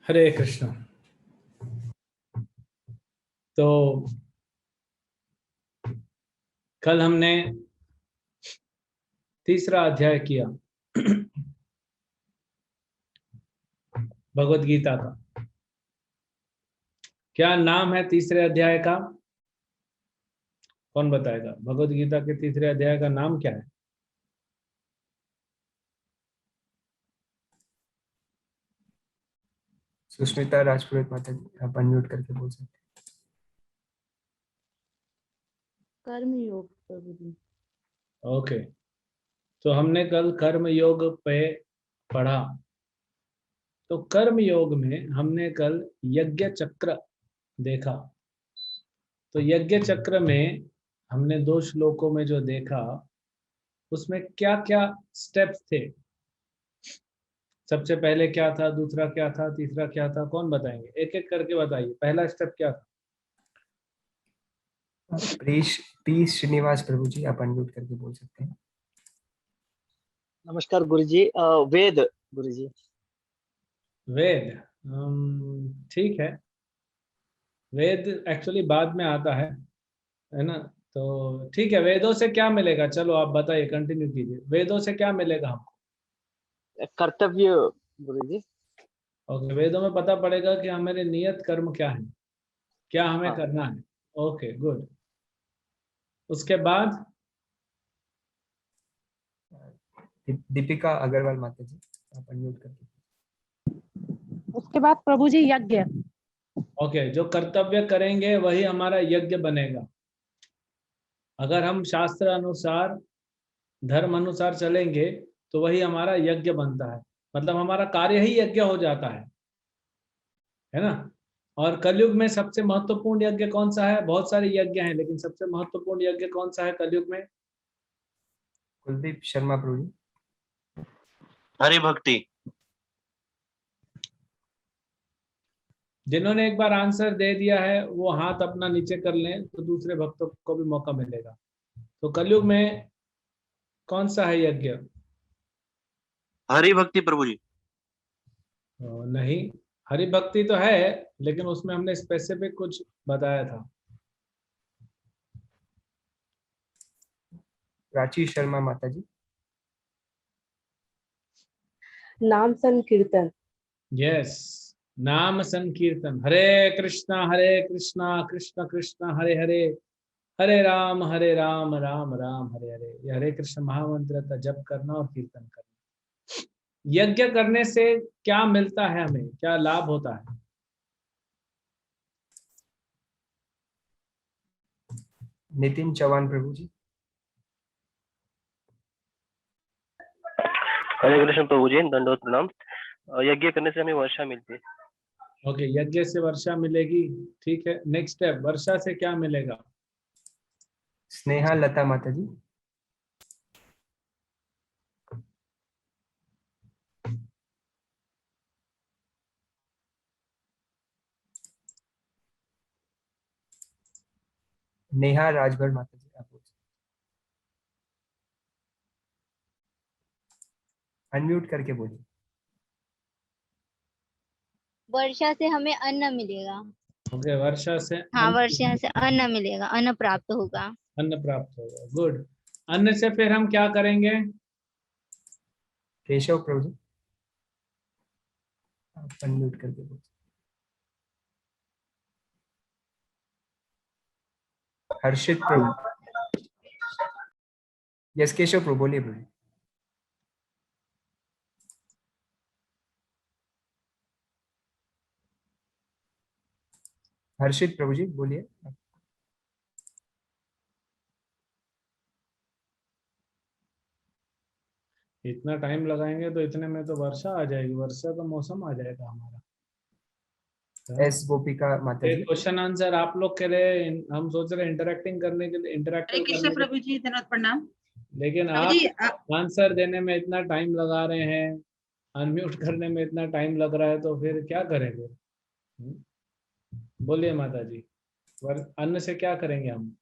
हरे कृष्ण। तो कल हमने तीसरा अध्याय किया भगवत गीता का। क्या नाम है तीसरे अध्याय का? कौन बताएगा? भगवत गीता के तीसरे अध्याय का नाम क्या है? सुष्मिता राजपुरोहित माता जी, आप अनम्यूट करके बोल सकते हैं। कर्म योग प्रभु जी। ओके, तो हमने कल कर्म योग पे पढ़ा। तो कर्म योग में हमने कल यज्ञ चक्र देखा। तो यज्ञ चक्र में हमने 2 श्लोकों में जो देखा उसमें क्या क्या स्टेप्स थे। सबसे पहले क्या था, दूसरा क्या था, तीसरा क्या था? कौन बताएंगे? एक एक करके बताइए। पहला स्टेप क्या था? पी श्रीनिवास प्रभु जी, आप अनम्यूट करके बोल सकते हैं। नमस्कार गुरुजी। वेद गुरुजी। वेद। ठीक है। वेद एक्चुअली बाद में आता है ना? तो ठीक है, वेदों से क्या मिलेगा? चलो आप बताइए, कंटिन्यू कीजिए। वेदों से क्या मिलेगा हमको? कर्तव्य गुरुजी। ओके, वेदों में पता पड़ेगा कि हमारे नियत कर्म क्या है, क्या हमें हाँ। करना है। Okay, good. उसके बाद दीपिका अग्रवाल माता जी, आप अनम्यूट करके। उसके बाद प्रभु जी यज्ञ। ओके, जो कर्तव्य करेंगे वही हमारा यज्ञ बनेगा। अगर हम शास्त्र अनुसार, धर्म अनुसार चलेंगे तो वही हमारा यज्ञ बनता है। मतलब हमारा कार्य ही यज्ञ हो जाता है ना? और कलयुग में सबसे महत्वपूर्ण यज्ञ कौन सा है? बहुत सारे यज्ञ हैं, लेकिन सबसे महत्वपूर्ण यज्ञ कौन सा है कलयुग में? कुलदीप शर्मा प्रभु जी। हरि भक्ति। जिन्होंने एक बार आंसर दे दिया है वो हाथ अपना नीचे कर लें तो दूसरे भक्तों को भी मौका मिलेगा। तो कलयुग में कौन सा है यज्ञ? हरि भक्ति प्रभु जी। नहीं, हरि भक्ति तो है, लेकिन उसमें हमने स्पेसिफिक कुछ बताया था। प्राची शर्मा माता जी। नाम संकीर्तन। यस, नाम संकीर्तन। हरे कृष्णा कृष्ण कृष्ण हरे हरे, हरे राम राम राम हरे हरे। ये हरे कृष्ण महामंत्र का जप करना और कीर्तन करना। यज्ञ करने से क्या मिलता है, हमें क्या लाभ होता है? नितिन चौहान प्रभु जी। हरे कृष्ण प्रभु जी, दंडोत प्रणाम। यज्ञ करने से हमें वर्षा मिलती है। ओके, यज्ञ से वर्षा मिलेगी। ठीक है, नेक्स्ट स्टेप, वर्षा से क्या मिलेगा? स्नेहा लता माता जी। नेहा राजभर माता जी, आप बोल सकते हैं। अनम्यूट करके बोलिए। वर्षा से हमें अन्न मिलेगा। ओके, वर्षा से हाँ, वर्षा से अन्न मिलेगा, अन्न प्राप्त होगा। अन्न प्राप्त होगा। गुड। अन्न से फिर हम क्या करेंगे? केशव प्रभु जी, आप अनम्यूट करके बोलिए। हर्षित प्रभु। यस केशव प्रभु, बोलिए प्रभु। हर्षित प्रभु जी बोलिए। इतना टाइम लगाएंगे तो इतने में तो वर्षा आ जाएगी, वर्षा का मौसम आ जाएगा हमारा। एस गोपिका माता जी। क्वेश्चन आंसर आप लोग के लिए, हम सोच रहे हैं इंटरेक्टिंग करने के लिए, हरे इंटरेक्टिव कृष्ण करने के प्रभु जी, धन्यवाद प्रणाम। लिए, लेकिन प्रभु आप जी आंसर देने में इतना टाइम लगा रहे हैं, अनम्यूट करने में इतना टाइम लग रहा है, तो फिर क्या करेंगे? बोलिए माता जी, अन्न से क्या करेंगे हम?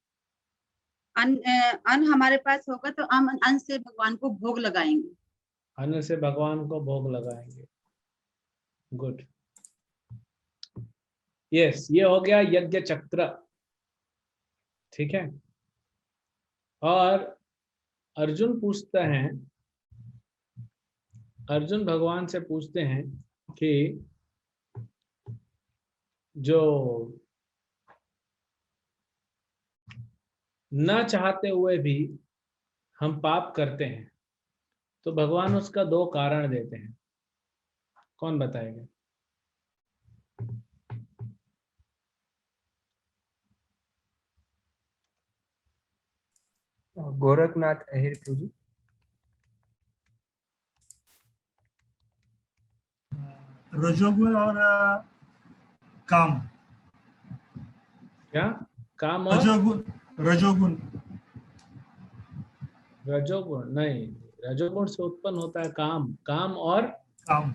अन्न हमारे पास होगा तो हम अन्न से भगवान को भोग लगाएंगे। अन्न से भगवान को भोग लगाएंगे। गुड। यस, ये हो गया यज्ञ चक्र। ठीक है। और अर्जुन पूछते हैं, अर्जुन भगवान से पूछते हैं कि जो न चाहते हुए भी हम पाप करते हैं, तो भगवान उसका 2 कारण देते हैं। कौन बताएगा? गोरखनाथ अहिर प्रभु। रजोगुण और काम। क्या? काम और रजोगुण, रजोगुण। रजोगुण नहीं, रजोगुण से उत्पन्न होता है काम। काम और काम।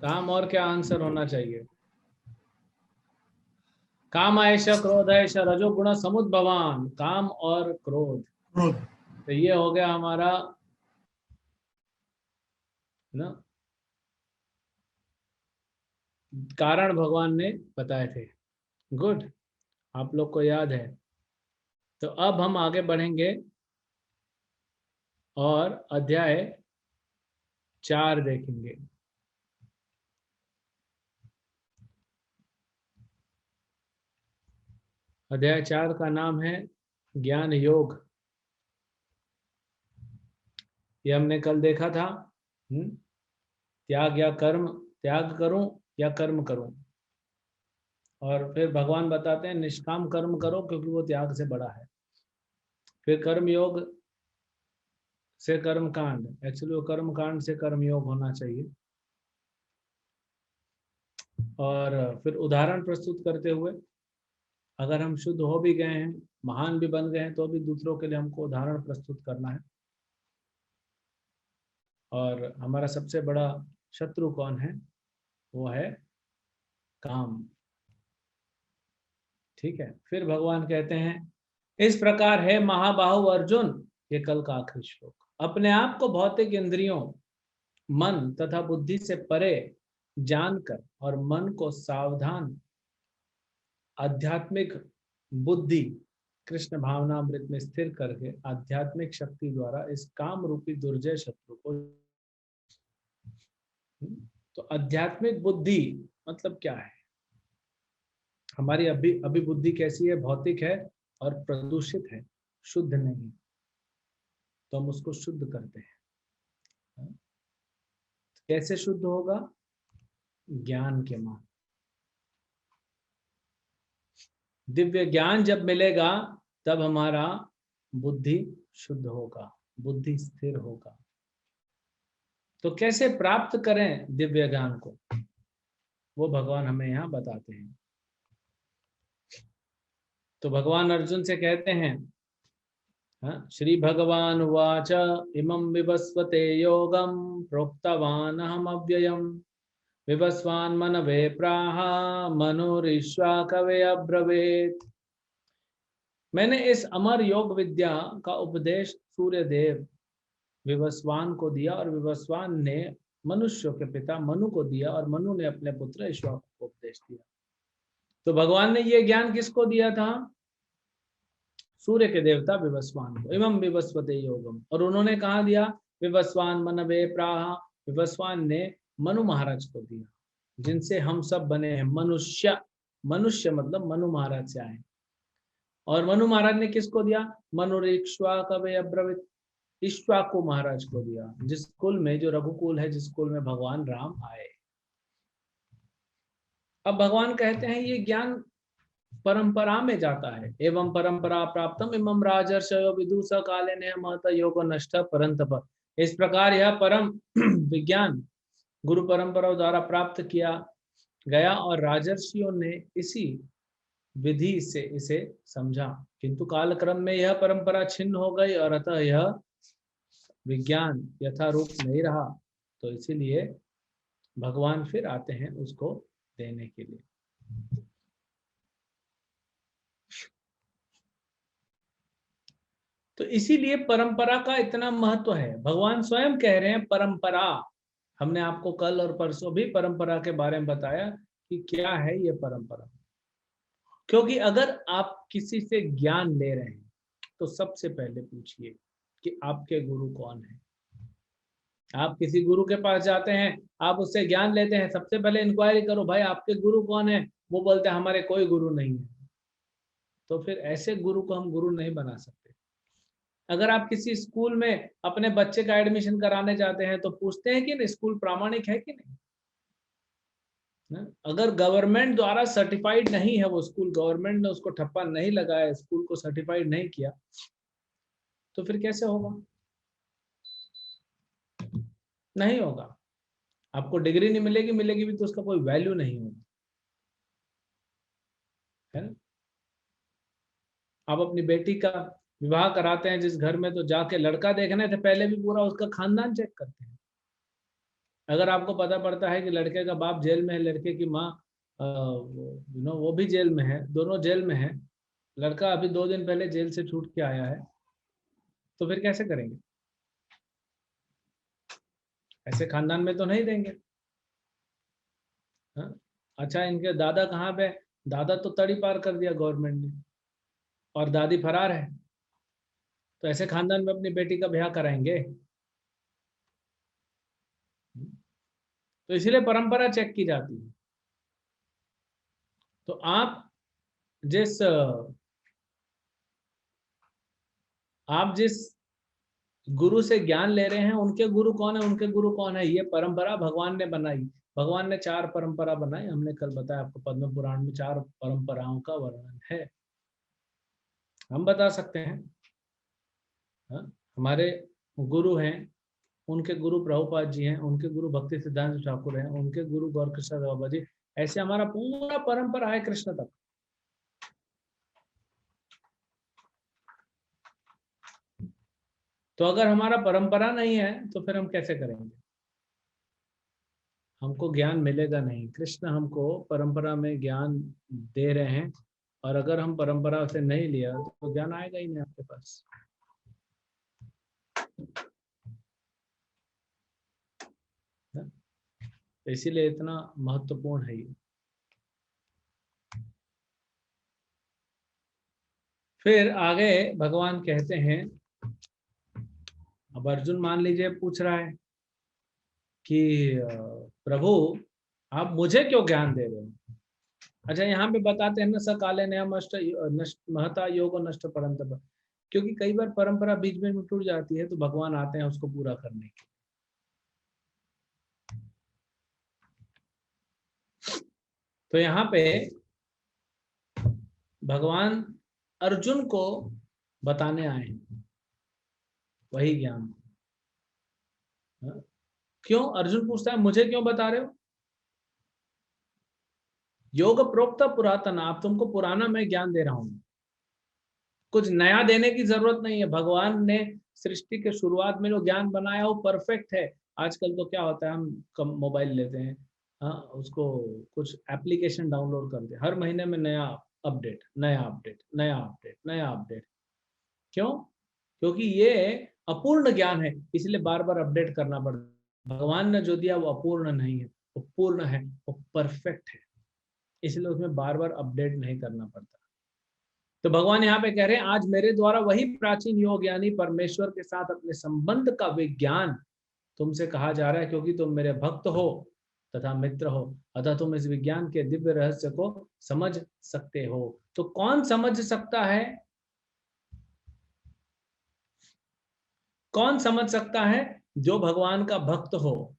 काम और क्या आंसर होना चाहिए? काम ऐश क्रोध ऐश रजोगुण समुद्भवान, काम और क्रोध। क्रोध। तो ये हो गया हमारा ना कारण भगवान ने बताए थे। गुड, आप लोग को याद है। तो अब हम आगे बढ़ेंगे और अध्याय 4 देखेंगे। अध्याय 4 का नाम है ज्ञान योग। ये हमने कल देखा था। त्याग या कर्म, त्याग करूं या कर्म करूं। और फिर भगवान बताते हैं निष्काम कर्म करो क्योंकि वो त्याग से बड़ा है। फिर कर्म योग से कर्म कांड, एक्चुअली वो कर्म कांड से कर्म योग होना चाहिए। और फिर उदाहरण प्रस्तुत करते हुए, अगर हम शुद्ध हो भी गए हैं, महान भी बन गए हैं, तो भी दूसरों के लिए हमको उदाहरण प्रस्तुत करना है। और हमारा सबसे बड़ा शत्रु कौन है? वो है काम। ठीक है। फिर भगवान कहते हैं इस प्रकार है महाबाहु अर्जुन, ये कल का आखिरी श्लोक, अपने आप को भौतिक इंद्रियों, मन तथा बुद्धि से परे जानकर और मन को सावधान आध्यात्मिक बुद्धि कृष्ण भावनामृत में स्थिर करके आध्यात्मिक शक्ति द्वारा इस काम रूपी दुर्जय शत्रु को। तो आध्यात्मिक बुद्धि मतलब क्या है? हमारी अभी बुद्धि कैसी है? भौतिक है और प्रदूषित है, शुद्ध नहीं। तो हम उसको शुद्ध करते हैं। कैसे शुद्ध होगा? ज्ञान के माध्यम। दिव्य ज्ञान जब मिलेगा तब हमारा बुद्धि शुद्ध होगा, बुद्धि स्थिर होगा। तो कैसे प्राप्त करें दिव्य ज्ञान को, वो भगवान हमें यहाँ बताते हैं। तो भगवान अर्जुन से कहते हैं, श्री भगवान उवाच इमं विवस्वते योगं प्रोक्तवान अहम अव्ययम् विवस्वान् मनवे प्राह मनुरीश्वा कवे अब्रवीत्। मैंने इस अमर योग विद्या का उपदेश सूर्य देव विवस्वान को दिया और विवस्वान ने मनुष्यों के पिता मनु को दिया और मनु ने अपने पुत्र ईश्वाकु को उपदेश दिया। तो भगवान ने ये ज्ञान किसको दिया था? सूर्य के देवता विवस्वान को। इमं विवस्वते योगम, और उन्होंने कहा दिया? विवस्वान मनवे प्राह, विवस्वान ने मनु महाराज को दिया, जिनसे हम सब बने हैं मनुष्य। मनुष्य मतलब मनु महाराज से आए। और मनु महाराज ने किसको दिया? मनुरीक्ष्वाकवे अब्रवीत्, इक्ष्वाकु महाराज को दिया, जिस कुल में, जो रघुकुल है, जिस कुल में भगवान राम आए। अब भगवान कहते हैं ये ज्ञान परंपरा में जाता है। एवं परंपरा प्राप्तम इमं राजर्षयो विदुष काले ने महत योग नष्ट परंतप। इस प्रकार यह परम विज्ञान गुरु परंपरा द्वारा प्राप्त किया गया और राजर्षियों ने इसी विधि से इसे समझा, किंतु कालक्रम में यह परंपरा छिन्न हो गई और अतः यह विज्ञान यथारूप नहीं रहा। तो इसीलिए भगवान फिर आते हैं उसको देने के लिए। तो इसीलिए परंपरा का इतना महत्व है। भगवान स्वयं कह रहे हैं परंपरा। हमने आपको कल और परसों भी परंपरा के बारे में बताया कि क्या है ये परंपरा। क्योंकि अगर आप किसी से ज्ञान ले रहे हैं तो सबसे पहले पूछिए कि आपके गुरु कौन है। आप किसी गुरु के पास जाते हैं, आप उससे ज्ञान लेते हैं, सबसे पहले इंक्वायरी करो, भाई आपके गुरु कौन है। वो बोलते हैं हमारे कोई गुरु नहीं है, तो फिर ऐसे गुरु को हम गुरु नहीं बना सकते। अगर आप किसी स्कूल में अपने बच्चे का एडमिशन कराने जाते हैं तो पूछते हैं कि स्कूल प्रामाणिक है कि नहीं। अगर गवर्नमेंट द्वारा सर्टिफाइड नहीं है वो स्कूल, गवर्नमेंट ने उसको ठप्पा नहीं लगाया, स्कूल को सर्टिफाइड नहीं किया, तो फिर कैसे होगा? नहीं होगा। आपको डिग्री नहीं मिलेगी, मिलेगी भी तो उसका कोई वैल्यू नहीं होगा, है ना। आप अपनी बेटी का विवाह कराते हैं जिस घर में, तो जाके लड़का देखने से पहले भी पूरा उसका खानदान चेक करते हैं। अगर आपको पता पड़ता है कि लड़के का बाप जेल में है, लड़के की माँ वो भी जेल में है, दोनों जेल में है, लड़का अभी 2 दिन पहले जेल से छूट के आया है, तो फिर कैसे करेंगे? ऐसे खानदान में तो नहीं देंगे। हाँ? अच्छा, इनके दादा कहाँ पे? दादा तो तड़ी पार कर दिया गवर्नमेंट ने, और दादी फरार है, तो ऐसे खानदान में अपनी बेटी का ब्याह कराएंगे? तो इसीलिए परंपरा चेक की जाती है। तो आप जिस गुरु से ज्ञान ले रहे हैं, उनके गुरु कौन है, उनके गुरु कौन है, ये परंपरा भगवान ने बनाई। भगवान ने 4 परंपरा बनाई, हमने कल बताया आपको, पद्म पुराण में 4 परंपराओं का वर्णन है। हम बता सकते हैं। हाँ? हमारे गुरु हैं, उनके गुरु प्रभुपाद जी हैं, उनके गुरु भक्ति सिद्धांत ठाकुर हैं, उनके गुरु गौर कृष्ण बाबा जी, ऐसे हमारा पूरा परंपरा है कृष्ण तक। तो अगर हमारा परंपरा नहीं है तो फिर हम कैसे करेंगे? हमको ज्ञान मिलेगा नहीं। कृष्ण हमको परंपरा में ज्ञान दे रहे हैं, और अगर हम परंपरा से नहीं लिया तो ज्ञान आएगा ही नहीं आपके पास। तो इसीलिए इतना महत्वपूर्ण है ये। फिर आगे भगवान कहते हैं, अब अर्जुन मान लीजिए पूछ रहा है कि प्रभु आप मुझे क्यों ज्ञान दे रहे हो? अच्छा, यहाँ पे बताते हैं न स काले नियम नष्ट महता योग नष्ट परंतप, क्योंकि कई बार परंपरा बीच में टूट जाती है, तो भगवान आते हैं उसको पूरा करने के। तो यहाँ पे भगवान अर्जुन को बताने आए हैं वही ज्ञान। क्यों? अर्जुन पूछता है मुझे क्यों बता रहे हो? योग प्रोक्त पुरातन, आप तुमको पुराना मैं ज्ञान दे रहा हूं, कुछ नया देने की जरूरत नहीं है। भगवान ने सृष्टि के शुरुआत में जो ज्ञान बनाया वो परफेक्ट है। आजकल तो क्या होता है, हम कम मोबाइल लेते हैं, हाँ, उसको कुछ एप्लीकेशन डाउनलोड करते हैं, हर महीने में नया अपडेट, नया अपडेट, नया अपडेट, नया अपडेट। क्यों? क्योंकि ये अपूर्ण ज्ञान है, इसलिए बार बार अपडेट करना पड़ता है। भगवान ने जो दिया वो अपूर्ण नहीं है, वो पूर्ण है, वो परफेक्ट है, इसलिए उसमें बार बार अपडेट नहीं करना पड़ता। तो भगवान यहाँ पे कह रहे हैं आज मेरे द्वारा वही प्राचीन योग यानी परमेश्वर के साथ अपने संबंध का विज्ञान तुमसे कहा जा रहा है, क्योंकि तुम मेरे भक्त हो तथा मित्र हो, अतः तुम इस विज्ञान के दिव्य रहस्य को समझ सकते हो। तो कौन समझ सकता है? कौन समझ सकता है? जो भगवान का भक्त हो।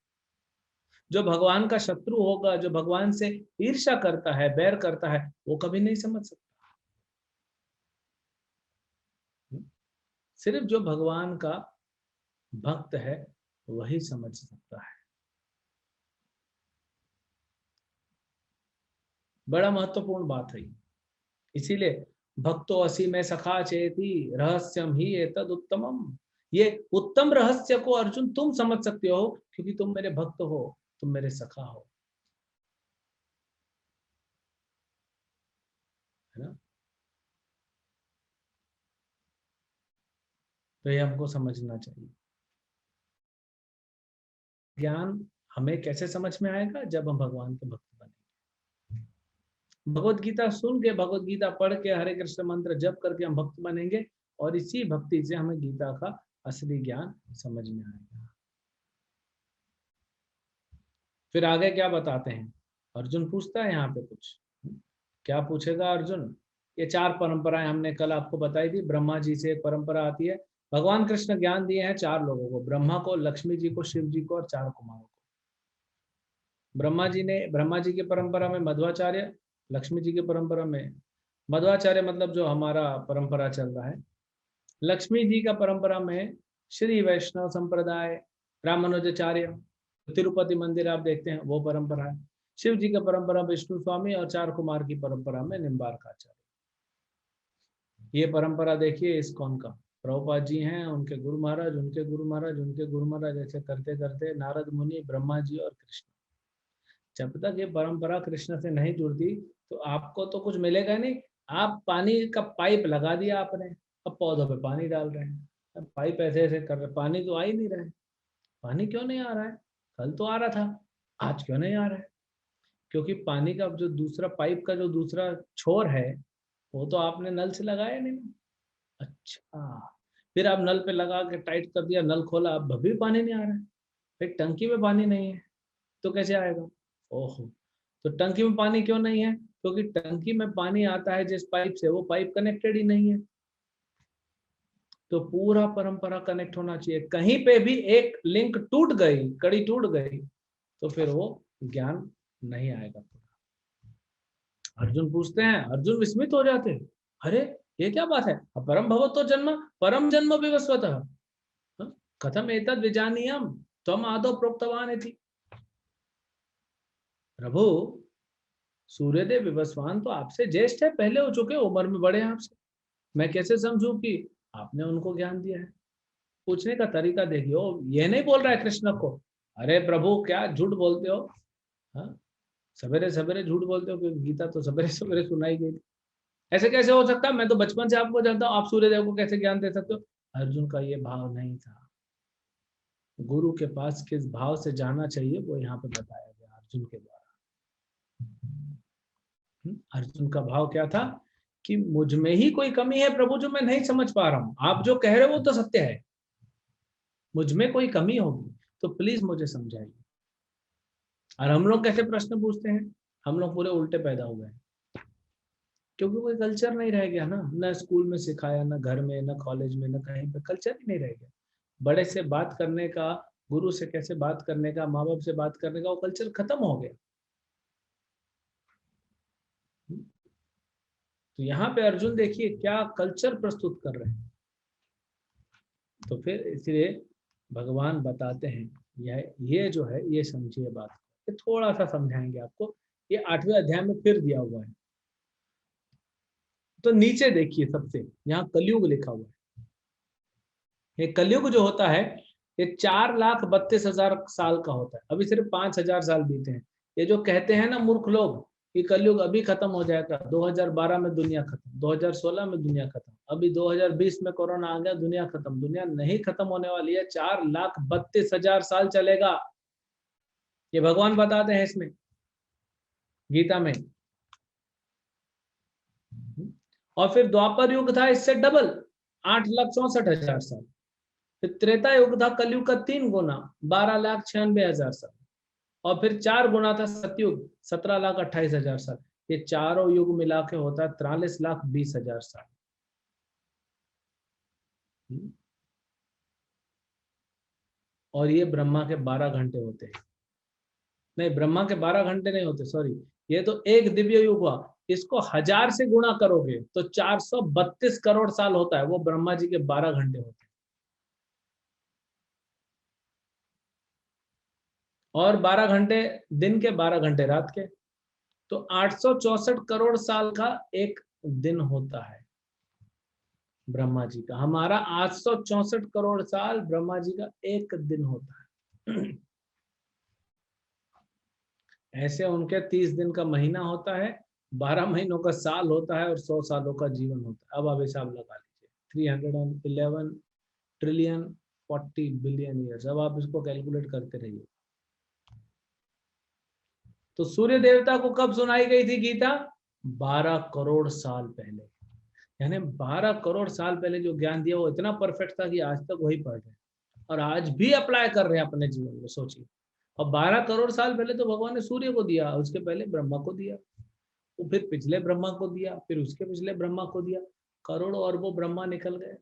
जो भगवान का शत्रु होगा, जो भगवान से ईर्ष्या करता है, बैर करता है, वो कभी नहीं समझ सकता। सिर्फ जो भगवान का भक्त है वही समझ सकता है। बड़ा महत्वपूर्ण बात है, इसीलिए भक्तो असी में सखा चेती रहस्यम ही एतद उत्तमम। ये उत्तम रहस्य को अर्जुन तुम समझ सकते हो, क्योंकि तुम मेरे भक्त हो, तुम मेरे सखा हो, है ना। तो ये हमको समझना चाहिए। ज्ञान हमें कैसे समझ में आएगा? जब हम भगवान के भक्त बनेंगे। भगवत गीता सुन के, भगवत गीता पढ़ के, हरे कृष्ण मंत्र जप करके हम भक्त बनेंगे और इसी भक्ति से हमें गीता का असली ज्ञान समझ में आएगा। फिर आगे क्या बताते हैं? अर्जुन पूछता है यहाँ पे कुछ, क्या पूछेगा अर्जुन? ये 4 परंपराएं हमने कल आपको बताई थी। ब्रह्मा जी से एक परंपरा आती है। भगवान कृष्ण ज्ञान दिए हैं 4 लोगों को, ब्रह्मा को, लक्ष्मी जी को, शिव जी को और 4 कुमारों को। ब्रह्मा जी की परंपरा में मध्वाचार्य, लक्ष्मी जी की परंपरा में मध्वाचार्य मतलब जो हमारा परंपरा चल रहा है, लक्ष्मी जी का परंपरा में श्री वैष्णव संप्रदाय, रामानुजाचार्य, तिरुपति मंदिर आप देखते हैं वो परंपरा है। शिव जी का परंपरा विष्णु स्वामी और 4 कुमार की परंपरा में निम्बार्काचार्य। ये परंपरा देखिए इस्कॉन का, प्रभुपाद जी हैं, उनके गुरु महाराज, उनके गुरु महाराज, उनके गुरु महाराज, ऐसे करते करते नारद मुनि, ब्रह्मा जी और कृष्ण। जब तक ये परंपरा कृष्ण से नहीं जुड़ती तो आपको तो कुछ मिलेगा नहीं। आप पानी का पाइप लगा दिया आपने, अब पौधों पे पानी डाल रहे हैं, अब पाइप ऐसे ऐसे कर रहे, पानी तो आ ही नहीं रहा है। पानी क्यों नहीं आ रहा है? कल तो आ रहा था, आज क्यों नहीं आ रहा है? क्योंकि पानी का जो दूसरा पाइप का जो दूसरा छोर है वो तो आपने नल से लगाया नहीं। अच्छा, फिर आप नल पे लगा के टाइट कर दिया, नल खोला, अब भी पानी नहीं आ रहा है। फिर टंकी में पानी नहीं है तो कैसे आएगा? ओहो, तो टंकी में पानी क्यों नहीं है? क्योंकि टंकी में पानी आता है जिस पाइप से, वो पाइप कनेक्टेड ही नहीं है। तो पूरा परंपरा कनेक्ट होना चाहिए। कहीं पे भी एक लिंक टूट गई, कड़ी टूट गई, तो फिर वो ज्ञान नहीं आएगा। अर्जुन पूछते हैं, अर्जुन विस्मित हो जाते, अरे ये क्या बात है? अपरम भवतो जन्म परम जन्म विवस्वतः कथम एतद् विजानीयम् त्वम् आदौ प्रोक्तवान् इति। प्रभु, सूर्यदेव विवस्वान तो आपसे ज्येष्ठ है, पहले हो चुके, उम्र में बड़े हैं आपसे, मैं कैसे समझूं कि आपने उनको ज्ञान दिया है? पूछने का तरीका देखियो, ये नहीं बोल रहा है कृष्ण को, अरे प्रभु क्या झूठ बोलते हो, सवेरे सवेरे झूठ बोलते हो, क्योंकि गीता तो सवेरे सवेरे सुनाई गई। ऐसे कैसे हो सकता है? मैं तो बचपन से आपको जानता हूँ, आप सूर्यदेव को कैसे ज्ञान दे सकते हो? अर्जुन का ये भाव नहीं था। गुरु के पास किस भाव से जाना चाहिए वो यहाँ पे बताया गया अर्जुन के द्वारा। अर्जुन का भाव क्या था कि मुझ में ही कोई कमी है प्रभु जो मैं नहीं समझ पा रहा हूं, आप जो कह रहे हो वो तो सत्य है, मुझ में कोई कमी होगी तो प्लीज मुझे समझाइए। और हम लोग कैसे प्रश्न पूछते हैं? हम लोग पूरे उल्टे पैदा हुए हैं, क्योंकि कोई कल्चर नहीं रह गया ना स्कूल में सिखाया, ना घर में, ना कॉलेज में, ना कहीं पे कल्चर ही नहीं रह गया। बड़े से बात करने का, गुरु से कैसे बात करने का, माँ बाप से बात करने का, वो कल्चर खत्म हो गया। तो यहाँ पे अर्जुन देखिए क्या कल्चर प्रस्तुत कर रहे हैं। तो फिर इसलिए भगवान बताते हैं ये जो है, ये समझिए बात, ये थोड़ा सा समझाएंगे आपको। ये 8वें अध्याय में फिर दिया हुआ है। तो नीचे देखिए सबसे, यहाँ कलयुग लिखा हुआ है। ये कलयुग जो होता है ये 4,32,000 साल का होता है। अभी सिर्फ 5,000 साल बीते हैं। ये जो कहते हैं ना मूर्ख लोग कि कलयुग अभी खत्म हो जाएगा, 2012 में दुनिया खत्म, 2016 में दुनिया खत्म, अभी 2020 में कोरोना आ गया, दुनिया खत्म। दुनिया नहीं खत्म होने वाली है, 4,32,000 साल चलेगा। ये भगवान बताते हैं इसमें गीता में। और फिर द्वापर युग था इससे डबल, 8,64,000 साल। फिर त्रेता युग था कलयुग का 3 गुना, 12,96,000 साल। और फिर 4 गुना था सतयुग, 17,28,000 साल। ये चारों युग मिला के होता है 43,20,000 साल। और ये ब्रह्मा के 12 घंटे होते हैं। नहीं, ब्रह्मा के 12 घंटे नहीं होते, सॉरी, ये तो एक दिव्य युग हुआ। इसको 1000 से गुणा करोगे तो 432 करोड़ साल होता है, वो ब्रह्मा जी के 12 घंटे होते हैं। और 12 घंटे दिन के, 12 घंटे रात के, तो 864 करोड़ साल का एक दिन होता है ब्रह्मा जी का। हमारा 864 करोड़ साल, ब्रह्मा जी का एक दिन होता है। ऐसे उनके 30 दिन का महीना होता है, 12 महीनों का साल होता है और 100 सालों का जीवन होता है। अब आप हिसाब लगा लीजिए, 311 ट्रिलियन 40 बिलियन ईयर्स। अब आप इसको कैलकुलेट करते रहिए। तो सूर्य देवता को कब सुनाई गई थी गीता? 12 करोड़ साल पहले, यानी 12 करोड़ साल पहले जो ज्ञान दिया वो इतना परफेक्ट था कि आज तक वही पढ़ रहे हैं और आज भी अप्लाई कर रहे हैं अपने जीवन में। सोचिए, और 12 करोड़ साल पहले तो भगवान ने सूर्य को दिया, उसके पहले ब्रह्मा को दिया, तो फिर पिछले ब्रह्मा को दिया, फिर उसके पिछले ब्रह्मा को दिया, करोड़ों अरबों ब्रह्मा निकल गए।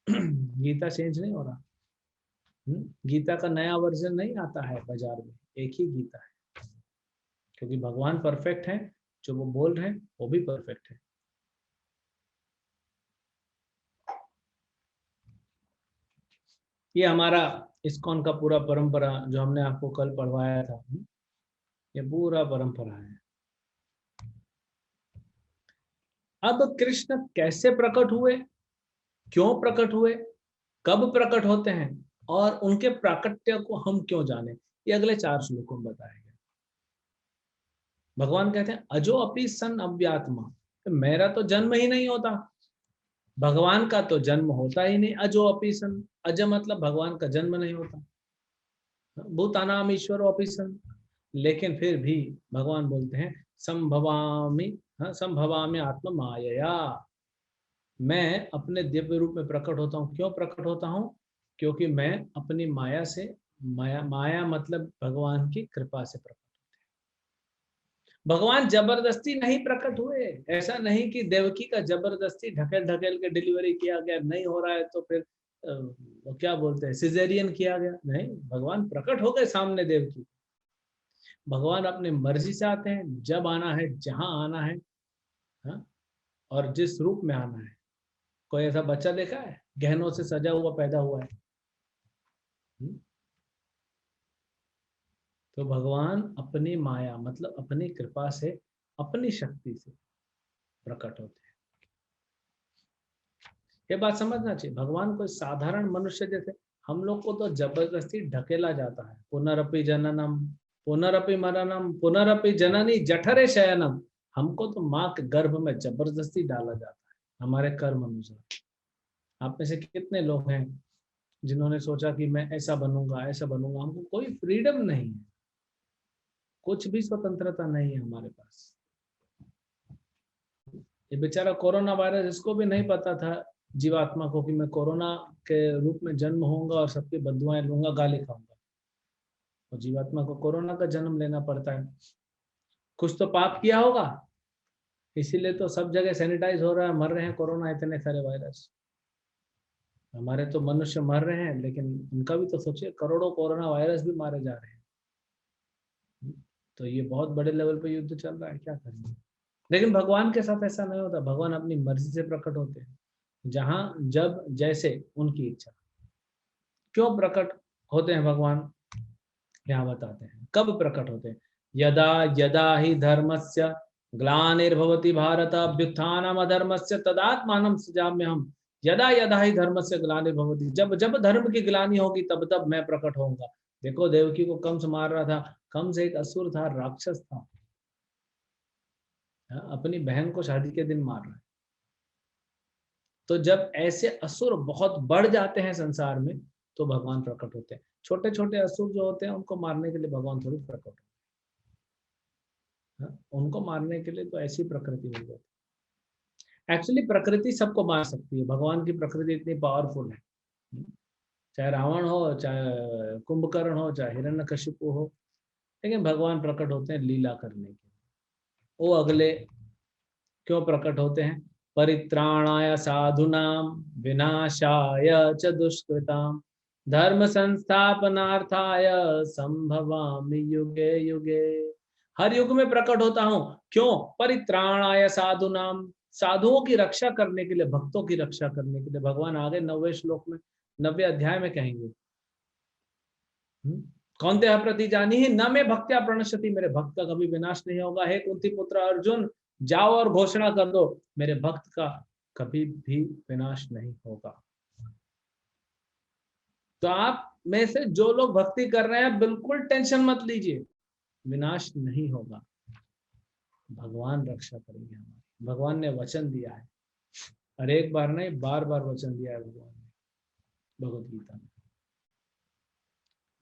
गीता चेंज नहीं हो रहा। गीता का नया वर्जन नहीं आता है बाजार में, एक ही गीता है, क्योंकि भगवान परफेक्ट है, जो वो बोल रहे हैं वो भी परफेक्ट है। ये हमारा इस्कॉन का पूरा परंपरा जो हमने आपको कल पढ़वाया था, ये पूरा परंपरा है। अब कृष्ण कैसे प्रकट हुए, क्यों प्रकट हुए, कब प्रकट होते हैं और उनके प्राकट्य को हम क्यों जाने, ये अगले 4 श्लोकों में बताया गया। भगवान कहते हैं अजो अपि सन अव्यात्मा, मेरा तो जन्म ही नहीं होता, भगवान का तो जन्म होता ही नहीं। अजो अपि सन, अज मतलब भगवान का जन्म नहीं होता। भूतानाम ईश्वर अपि सन, लेकिन फिर भी भगवान बोलते हैं संभवामि, संभवामि आत्मा मायया, मैं अपने दिव्य रूप में प्रकट होता हूँ। क्यों प्रकट होता हूँ? क्योंकि मैं अपनी माया से, माया मतलब भगवान की कृपा से प्रकट होते हैं। भगवान जबरदस्ती नहीं प्रकट हुए। ऐसा नहीं कि देवकी का जबरदस्ती ढकेल ढकेल के डिलीवरी किया गया, नहीं हो रहा है तो फिर वो क्या बोलते हैं सिजेरियन किया गया। नहीं, भगवान प्रकट हो गए सामने देवकी। भगवान अपनी मर्जी से आते हैं, जब आना है, जहां आना है, हाँ? और जिस रूप में आना है। कोई ऐसा बच्चा देखा है गहनों से सजा हुआ पैदा हुआ है? तो भगवान अपनी माया मतलब अपनी कृपा से, अपनी शक्ति से प्रकट होते हैं। ये बात समझना चाहिए। भगवान कोई साधारण मनुष्य जैसे हम लोग को तो जबरदस्ती ढकेला जाता है। पुनरपि जननम पुनरपि मरणम पुनरपि जननी जठरे शयनम, हमको तो माँ के गर्भ में जबरदस्ती डाला जाता है हमारे कर्म अनुसार। आप में से कितने लोग हैं जिन्होंने सोचा कि मैं ऐसा बनूंगा, ऐसा बनूंगा? हमको कोई फ्रीडम नहीं है, कुछ भी स्वतंत्रता नहीं है हमारे पास। ये बेचारा कोरोना वायरस, इसको भी नहीं पता था जीवात्मा को कि मैं कोरोना के रूप में जन्म होऊंगा और सबकी बददुआएं लूंगा, गाली खाऊंगा। और जीवात्मा को कोरोना का जन्म लेना पड़ता है। कुछ तो पाप किया होगा, इसीलिए तो सब जगह सैनिटाइज हो रहा है, मर रहे हैं कोरोना इतने सारे वायरस। हमारे तो मनुष्य मर रहे हैं, लेकिन उनका भी तो सोचिए, करोड़ों कोरोना वायरस भी मारे जा रहे हैं। तो ये बहुत बड़े लेवल पे युद्ध चल रहा है, क्या करेंगे। लेकिन भगवान के साथ ऐसा नहीं होता। भगवान अपनी मर्जी से प्रकट होते हैं, जहां जब जैसे उनकी इच्छा। क्यों प्रकट होते हैं भगवान, यहाँ बताते हैं। कब प्रकट होते हैं? यदा यदा ही धर्मस्य ग्लानिर्भवति भारत अभ्युत्थानम् अधर्मस्य तदात्मानं सृजाम्यहम्। यदा यदा ही धर्मस्य ग्लानिर्भवति, जब जब धर्म की ग्लानि होगी तब तब मैं प्रकट होऊंगा। देखो, देवकी को कंस मार रहा था। कंस एक असुर था, राक्षस था, अपनी बहन को शादी के दिन मार रहा है। तो जब ऐसे असुर बहुत बढ़ जाते हैं संसार में, तो भगवान प्रकट होते हैं। छोटे छोटे असुर जो होते हैं उनको मारने के लिए भगवान थोड़ी प्रकट होते हैं। उनको मारने के लिए तो ऐसी प्रकृति हो जाती है। एक्चुअली प्रकृति सबको मार सकती है। भगवान की प्रकृति इतनी पावरफुल है, चाहे रावण हो, चाहे कुंभकर्ण हो, चाहे हिरण्यकशिपु हो, लेकिन भगवान प्रकट होते हैं लीला करने के लिए। वो अगले क्यों प्रकट होते हैं? परित्राणाय साधुनां विनाशाय च दुष्कृतां धर्म संस्थापनार्थाय संभवामि युगे युगे। हर युग में प्रकट होता हूं। क्यों? परित्राणाय साधुनां, साधुओं की रक्षा करने के लिए, भक्तों की रक्षा करने के लिए। भगवान आगे 9वें श्लोक में, 90वें अध्याय में कहेंगे, कौन्तेय प्रति जानी ही न में भक्त्या प्रणश्यति, मेरे भक्त का कभी विनाश नहीं होगा। हे कुंती पुत्र अर्जुन, जाओ और घोषणा कर दो, मेरे भक्त का कभी भी विनाश नहीं होगा। तो आप में से जो लोग भक्ति कर रहे हैं, बिल्कुल टेंशन मत लीजिए, विनाश नहीं होगा। भगवान रक्षा करेंगे हमारी। भगवान ने वचन दिया है, और एक बार नहीं, बार बार वचन दिया है भगवान ने भगवत गीता में।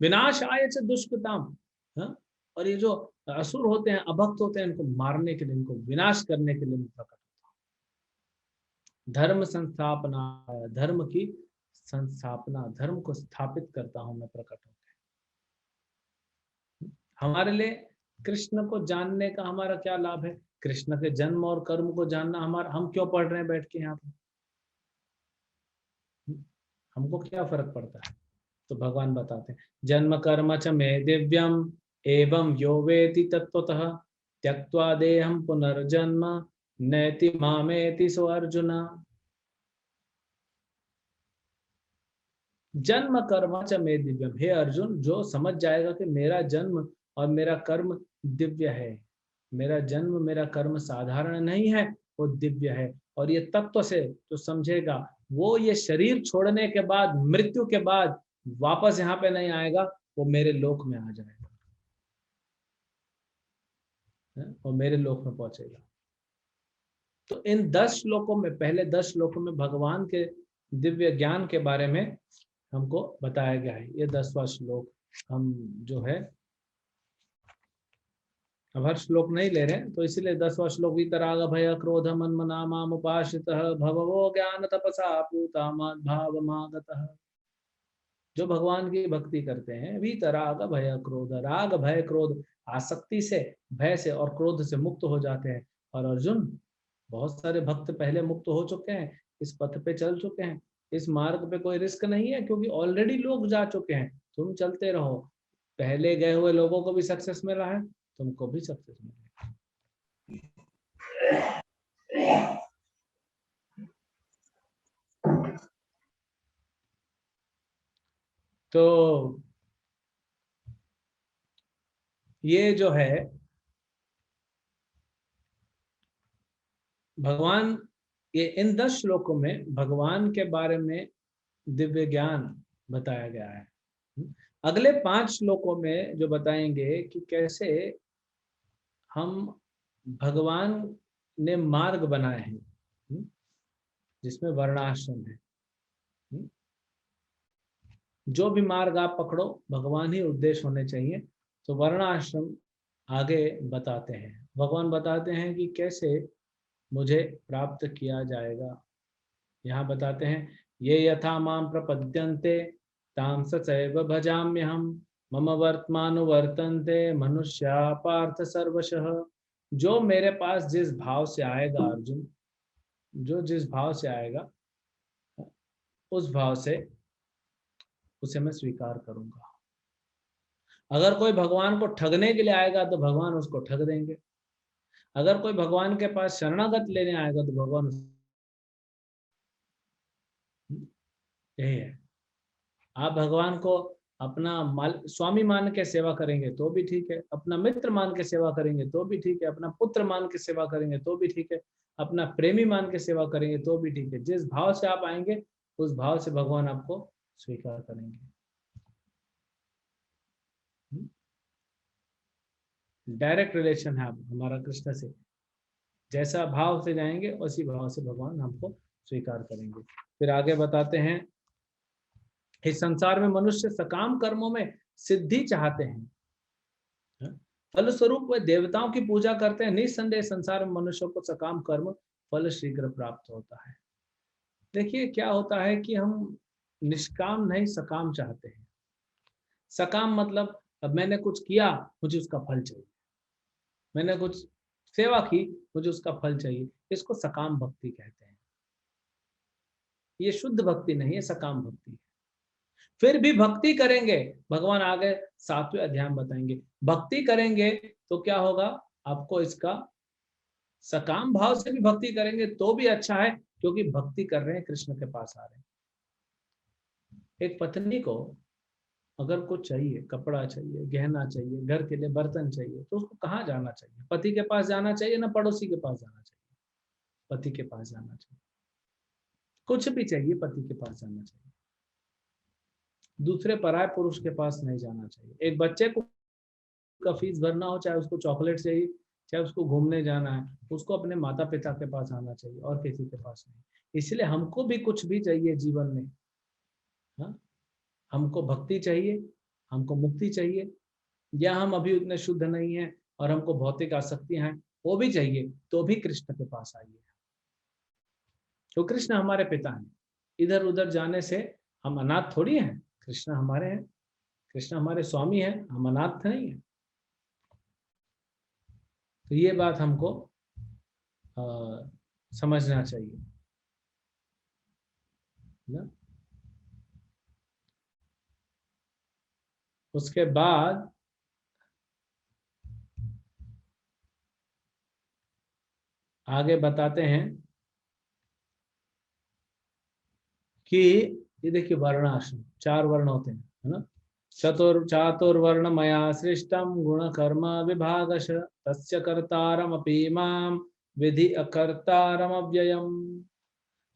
विनाश आय च दुष्कृताम। और ये जो असुर होते हैं, अभक्त होते हैं, इनको मारने के लिए, इनको विनाश करने के लिए मैं प्रकट होता हूँ। धर्म संस्थापना, धर्म की संस्थापना, धर्म को स्थापित करता हूं मैं प्रकट होकर। हमारे लिए कृष्ण को जानने का हमारा क्या लाभ है? कृष्ण के जन्म और कर्म को जानना हमारा, हम क्यों पढ़ रहे हैं बैठ के यहाँ पे? हमको क्या फर्क पड़ता है? तो भगवान बताते हैं, जन्म कर्म च मे दिव्यम एवं यो वेति तत्वतः त्यक्त्वा देहं पुनर्जन्म नैति मामेति सो अर्जुन। जन्म कर्म च मे दिव्यम, हे अर्जुन, जो समझ जाएगा कि मेरा जन्म और मेरा कर्म दिव्य है, मेरा जन्म मेरा कर्म साधारण नहीं है, वो दिव्य है, और ये तत्व से जो समझेगा वो ये शरीर छोड़ने के बाद, मृत्यु के बाद वापस यहाँ पे नहीं आएगा, वो मेरे लोक में आ जाएगा और मेरे लोक में पहुंचेगा। तो इन 10 श्लोकों में, पहले 10 श्लोकों में भगवान के दिव्य ज्ञान के बारे में हमको बताया गया है। ये 10वां श्लोक हम जो है, अब हर श्लोक नहीं ले रहे हैं, तो इसीलिए 10वां श्लोक, वीतराग भय क्रोध मन्मना मामुपाश्रितः भवो ज्ञान तपसा पूता भावमागतः। जो भगवान की भक्ति करते हैं, वीतराग भय क्रोध, राग भय क्रोध, आसक्ति से, भय से और क्रोध से मुक्त हो जाते हैं। और अर्जुन, बहुत सारे भक्त पहले मुक्त हो चुके हैं, इस पथ पे चल चुके हैं, इस मार्ग पे कोई रिस्क नहीं है, क्योंकि ऑलरेडी लोग जा चुके हैं। तुम चलते रहो, पहले गए हुए लोगों को भी सक्सेस मिला है, तुमको भी सक्सेस मिलेगा। तो ये जो है भगवान, ये इन 10 श्लोकों में भगवान के बारे में दिव्य ज्ञान बताया गया है। अगले 5 श्लोकों में जो बताएंगे कि कैसे हम, भगवान ने मार्ग बनाए हैं जिसमें वर्णाश्रम है। जो भी मार्ग आप पकड़ो, भगवान ही उद्देश्य होने चाहिए। तो वर्णाश्रम आगे बताते हैं, भगवान बताते हैं कि कैसे मुझे प्राप्त किया जाएगा। यहाँ बताते हैं, ये यथा माम प्रपद्यन्ते तां सचैव भजाम्यहम् मम वर्तमानुवर्तन्ते मनुष्या पार्थ सर्वशः। जो मेरे पास जिस भाव से आएगा अर्जुन, जो जिस भाव से आएगा उस भाव से उसे मैं स्वीकार करूंगा। अगर कोई भगवान को ठगने के लिए आएगा तो भगवान उसको ठग देंगे। अगर कोई भगवान के पास शरणागत लेने आएगा तो भगवान, यही है। आप भगवान को अपना स्वामी मान के सेवा करेंगे तो भी ठीक है, अपना मित्र मान के सेवा करेंगे तो भी ठीक है, अपना पुत्र मान के सेवा करेंगे तो भी ठीक है, अपना प्रेमी मान के सेवा करेंगे तो भी ठीक है। जिस भाव से आप आएंगे उस भाव से भगवान आपको स्वीकार करेंगे। डायरेक्ट रिलेशन है हमारा कृष्ण से, जैसा भाव से जाएंगे उसी भाव से भगवान हमको स्वीकार करेंगे। फिर आगे बताते हैं, इस संसार में मनुष्य सकाम कर्मों में सिद्धि चाहते हैं, फलस्वरूप वे देवताओं की पूजा करते हैं। निस्संदेह संसार में मनुष्यों को सकाम कर्म फल शीघ्र प्राप्त होता है। देखिए क्या होता है कि हम निष्काम नहीं सकाम चाहते हैं। सकाम मतलब, अब मैंने कुछ किया मुझे उसका फल चाहिए, मैंने कुछ सेवा की मुझे उसका फल चाहिए, इसको सकाम भक्ति कहते हैं। ये शुद्ध भक्ति नहीं है, सकाम भक्ति है। फिर भी भक्ति करेंगे, भगवान आगे 7वें अध्याय में बताएंगे, भक्ति करेंगे तो क्या होगा, आपको इसका सकाम भाव से भी भक्ति करेंगे तो भी अच्छा है, क्योंकि भक्ति कर रहे हैं, कृष्ण के पास आ रहे हैं। एक पत्नी को अगर कुछ चाहिए, कपड़ा चाहिए, गहना चाहिए, घर के लिए बर्तन चाहिए, तो उसको कहाँ जाना चाहिए? पति के पास जाना चाहिए ना पड़ोसी के पास जाना चाहिए? पति के पास जाना चाहिए। कुछ भी चाहिए पति के पास जाना चाहिए, दूसरे पराये पुरुष के पास नहीं जाना चाहिए। एक बच्चे को का फीस भरना हो, चाहे उसको चॉकलेट चाहिए, चाहे उसको घूमने जाना है, उसको अपने माता पिता के पास आना चाहिए और किसी के पास नहीं। इसलिए हमको भी कुछ भी चाहिए जीवन में, हाँ, हमको भक्ति चाहिए, हमको मुक्ति चाहिए, या हम अभी उतने शुद्ध नहीं है, और हमको भौतिक आसक्तियां हैं वो भी चाहिए, तो भी कृष्ण के पास आइए। तो कृष्ण हमारे पिता हैं, इधर उधर जाने से हम अनाथ थोड़ी हैं, कृष्ण हमारे हैं, कृष्ण हमारे स्वामी हैं, हम अनाथ नहीं हैं। तो ये बात हमको समझना चाहिए ना। उसके बाद आगे बताते हैं कि ये देखिए वर्णाश्रम, 4 वर्ण होते हैं, है ना। चातुर्वर्ण मया सृष्टम गुण कर्म विभागश तस्य कर्तारमपि माम विधि अकर्तारम अव्ययम।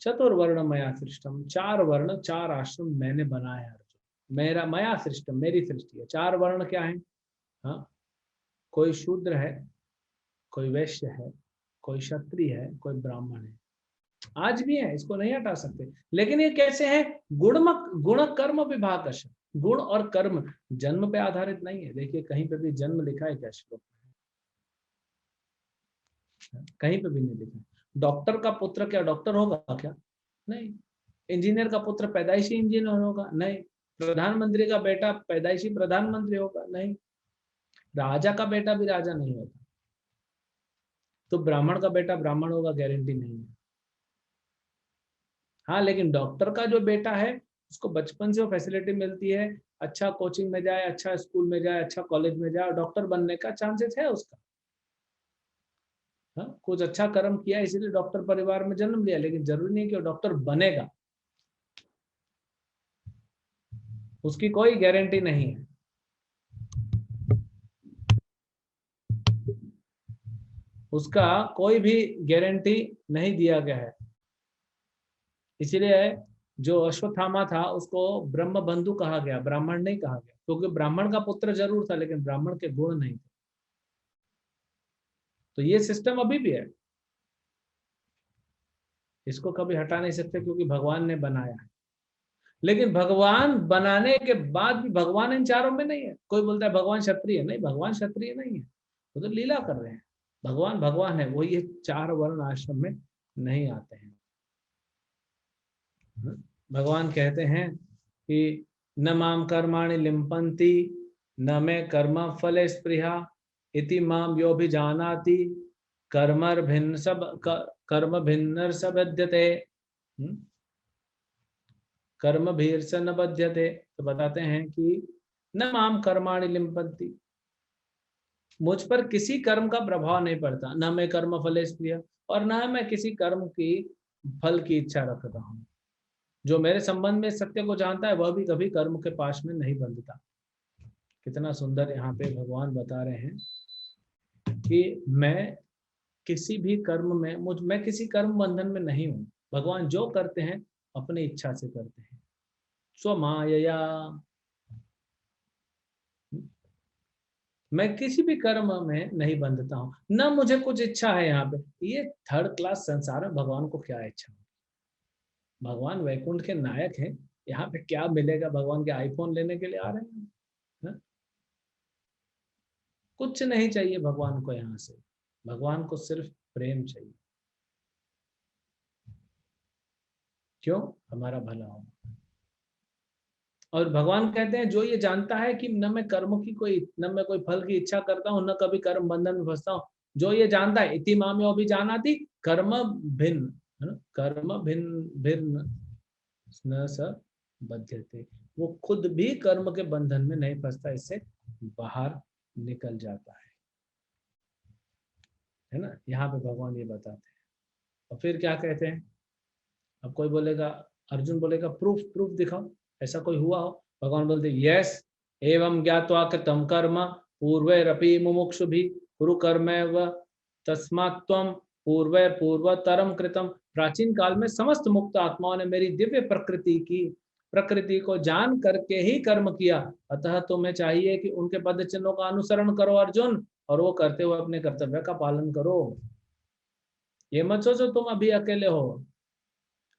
चतुर्वर्ण मया सृष्टम, 4 वर्ण 4 आश्रम मैंने बनाए अर्जुन। मेरा मया सृष्टम, मेरी सृष्टि है। 4 वर्ण क्या है? हाँ, कोई शूद्र है, कोई वैश्य है, कोई क्षत्रिय है, कोई ब्राह्मण है। आज भी है, इसको नहीं हटा सकते। लेकिन ये कैसे है? गुण कर्म विभागश, गुण और कर्म जन्म पे आधारित नहीं है। देखिए कहीं पे भी जन्म लिखा है क्या श्लोक में? कहीं पे भी नहीं लिखा है। डॉक्टर का पुत्र क्या डॉक्टर होगा क्या? नहीं। इंजीनियर का पुत्र पैदाइशी इंजीनियर होगा? नहीं। प्रधानमंत्री का बेटा पैदाइशी प्रधानमंत्री होगा? नहीं। राजा का बेटा भी राजा नहीं होगा। तो ब्राह्मण का बेटा ब्राह्मण होगा, गारंटी नहीं है। हाँ, लेकिन डॉक्टर का जो बेटा है उसको बचपन से वो फैसिलिटी मिलती है, अच्छा कोचिंग में जाए, अच्छा स्कूल में जाए, अच्छा कॉलेज में जाए, डॉक्टर बनने का चांसेस है उसका। हाँ, कुछ अच्छा कर्म किया इसीलिए डॉक्टर परिवार में जन्म लिया, लेकिन जरूरी नहीं कि वो डॉक्टर बनेगा, उसकी कोई गारंटी नहीं है। उसका कोई भी गारंटी नहीं दिया गया है। इसीलिए जो अश्वत्थामा था उसको ब्रह्म बंधु कहा गया, ब्राह्मण नहीं कहा गया, क्योंकि ब्राह्मण का पुत्र जरूर था लेकिन ब्राह्मण के गुण नहीं थे। तो ये सिस्टम अभी भी है, इसको कभी हटा नहीं सकते क्योंकि भगवान ने बनाया है। लेकिन भगवान बनाने के बाद भी भगवान इन चारों में नहीं है। कोई बोलता है भगवान क्षत्रिय है, नहीं, भगवान क्षत्रिय नहीं है, वो तो लीला कर रहे हैं। भगवान भगवान है, वो ये 4 वर्ण आश्रम में नहीं आते हैं। भगवान कहते हैं कि न माम कर्माणि लिम्पन्ति न मे कर्म फले स्पृहा इति माम यो भी जानाति कर्मर भिन्न सब कर्म भिन्नर सबद्यते कर्म भीर से न बध्यते। तो बताते हैं कि न माम कर्माणि लिम्पन्ति, मुझ पर किसी कर्म का प्रभाव नहीं पड़ता, न मैं कर्म फले स्पृहा, और न मैं किसी कर्म की फल की इच्छा रखता हूँ। जो मेरे संबंध में सत्य को जानता है वह भी कभी कर्म के पास में नहीं बंधता। कितना सुंदर यहाँ पे भगवान बता रहे हैं कि मैं किसी भी कर्म में मैं किसी कर्म बंधन में नहीं हूँ। भगवान जो करते हैं अपनी इच्छा से करते हैं, स्वमायया। मैं किसी भी कर्म में नहीं बंधता हूँ, न मुझे कुछ इच्छा है। यहाँ पे ये 3rd क्लास संसार में भगवान को क्या इच्छा? भगवान वैकुंठ के नायक हैं, यहाँ पे क्या मिलेगा? भगवान के आईफोन लेने के लिए आ रहे हैं ना? कुछ नहीं चाहिए भगवान को यहाँ से। भगवान को सिर्फ प्रेम चाहिए। क्यों? हमारा भला हो। और भगवान कहते हैं जो ये जानता है कि न मैं कर्म की न मैं कोई फल की इच्छा करता हूँ, न कभी कर्म बंधन में फंसता हूँ, जो ये जानता है इति माम यो भी जानाति कर्म भिन्न, है ना, कर्म भिन्न न स बध्यते, वो खुद भी कर्म के बंधन में नहीं फंसता, इससे बाहर निकल जाता है ना। यहाँ पे भगवान ये बताते हैं। और फिर क्या कहते हैं? अब कोई बोलेगा, अर्जुन बोलेगा प्रूफ दिखाओ, ऐसा कोई हुआ हो? भगवान बोलते यस एवं ज्ञात्वा कृतं कर्म पूर्वैरपि मुमुक्षुभिः कुरु कर्मैव तस्मात् त्वं पूर्वतरम कृतम। प्राचीन काल में समस्त मुक्त आत्माओं ने मेरी दिव्य प्रकृति को जान करके ही कर्म किया, अतः तुम्हें चाहिए कि उनके पद चिन्हों का अनुसरण करो अर्जुन, और वो करते हुए अपने कर्तव्य का पालन करो। ये मत सोचो तुम अभी अकेले हो।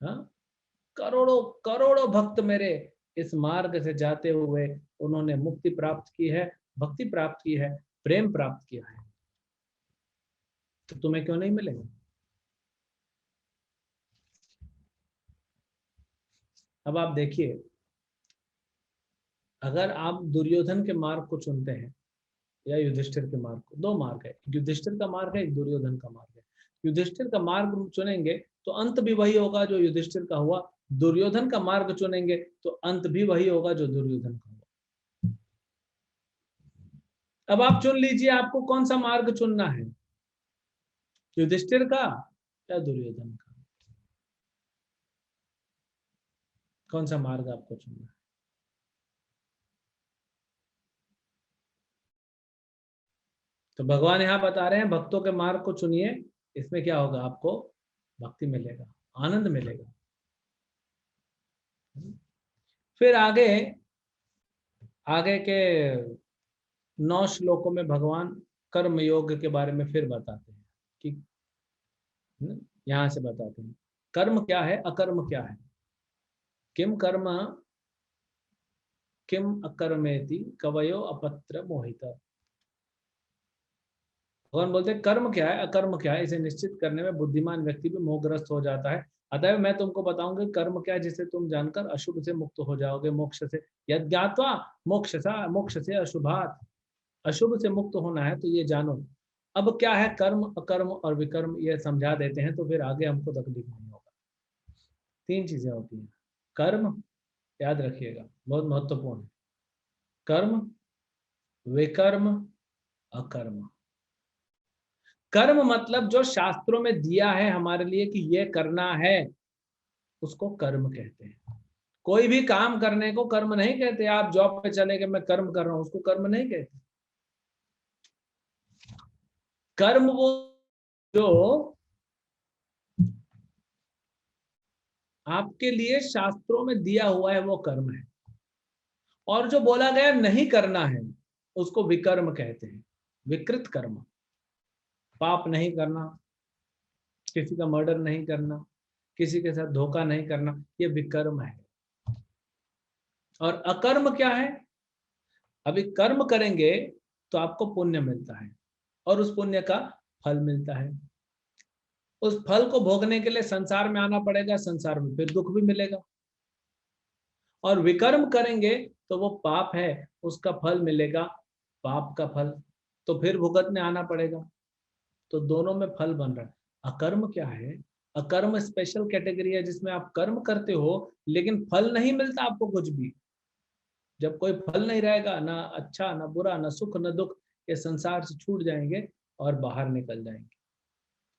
हाँ, करोड़ों भक्त मेरे इस मार्ग से जाते हुए उन्होंने मुक्ति प्राप्त की है, भक्ति प्राप्त की है, प्रेम प्राप्त किया है। तो तुम्हें क्यों नहीं मिलेगा? अब आप देखिए, अगर आप दुर्योधन के मार्ग को चुनते हैं या युधिष्ठिर के मार्ग को, 2 मार्ग है, एक युधिष्ठिर का मार्ग है, एक दुर्योधन का मार्ग है। युधिष्ठिर का मार्ग चुनेंगे तो अंत भी वही होगा जो युधिष्ठिर का हुआ, दुर्योधन का मार्ग चुनेंगे तो अंत भी वही होगा जो दुर्योधन का हुआ। अब आप चुन लीजिए आपको कौन सा मार्ग चुनना है, युधिष्ठिर का या दुर्योधन का, कौन सा मार्ग आपको चुनना है? तो भगवान यहाँ बता रहे हैं भक्तों के मार्ग को चुनिए, इसमें क्या होगा, आपको भक्ति मिलेगा, आनंद मिलेगा। फिर आगे आगे के 9 श्लोकों में भगवान कर्म योग के बारे में फिर बताते हैं कि यहां से बताते हैं कर्म क्या है, अकर्म क्या है। किम कर्म किम अकर्मेति कवयो अपत्र मोहित। भगवान बोलते हैं कर्म क्या है, अकर्म क्या है, इसे निश्चित करने में बुद्धिमान व्यक्ति भी मोहग्रस्त हो जाता है। अतः मैं तुमको बताऊंगा कर्म क्या है जिसे तुम जानकर अशुभ से मुक्त हो जाओगे, मोक्ष से यद ज्ञात्वा मोक्ष से अशुभात। अशुभ से मुक्त होना है तो ये जानो। अब क्या है कर्म, अकर्म और विकर्म, ये समझा देते हैं तो फिर आगे हमको तकलीफ नहीं होगा। 3 चीजें होती हैं, कर्म, याद रखिएगा बहुत महत्वपूर्ण है, कर्म, विकर्म, अकर्म। कर्म मतलब जो शास्त्रों में दिया है हमारे लिए कि ये करना है, उसको कर्म कहते हैं। कोई भी काम करने को कर्म नहीं कहते। आप जॉब पे चले गए, मैं कर्म कर रहा हूं, उसको कर्म नहीं कहते। कर्म वो जो आपके लिए शास्त्रों में दिया हुआ है वो कर्म है, और जो बोला गया नहीं करना है उसको विकर्म कहते हैं, विकृत कर्म। पाप नहीं करना, किसी का मर्डर नहीं करना, किसी के साथ धोखा नहीं करना, ये विकर्म है। और अकर्म क्या है, अभी कर्म करेंगे तो आपको पुण्य मिलता है और उस पुण्य का फल मिलता है। उस फल को भोगने के लिए संसार में आना पड़ेगा, संसार में फिर दुख भी मिलेगा। और विकर्म करेंगे तो वो पाप है, उसका फल मिलेगा, पाप का फल, तो फिर भुगतने आना पड़ेगा। तो दोनों में फल बन रहा है। अकर्म क्या है, अकर्म स्पेशल कैटेगरी है जिसमें आप कर्म करते हो लेकिन फल नहीं मिलता आपको कुछ भी। जब कोई फल नहीं रहेगा, ना अच्छा ना बुरा, ना सुख ना दुख, ये संसार से छूट जाएंगे और बाहर निकल जाएंगे।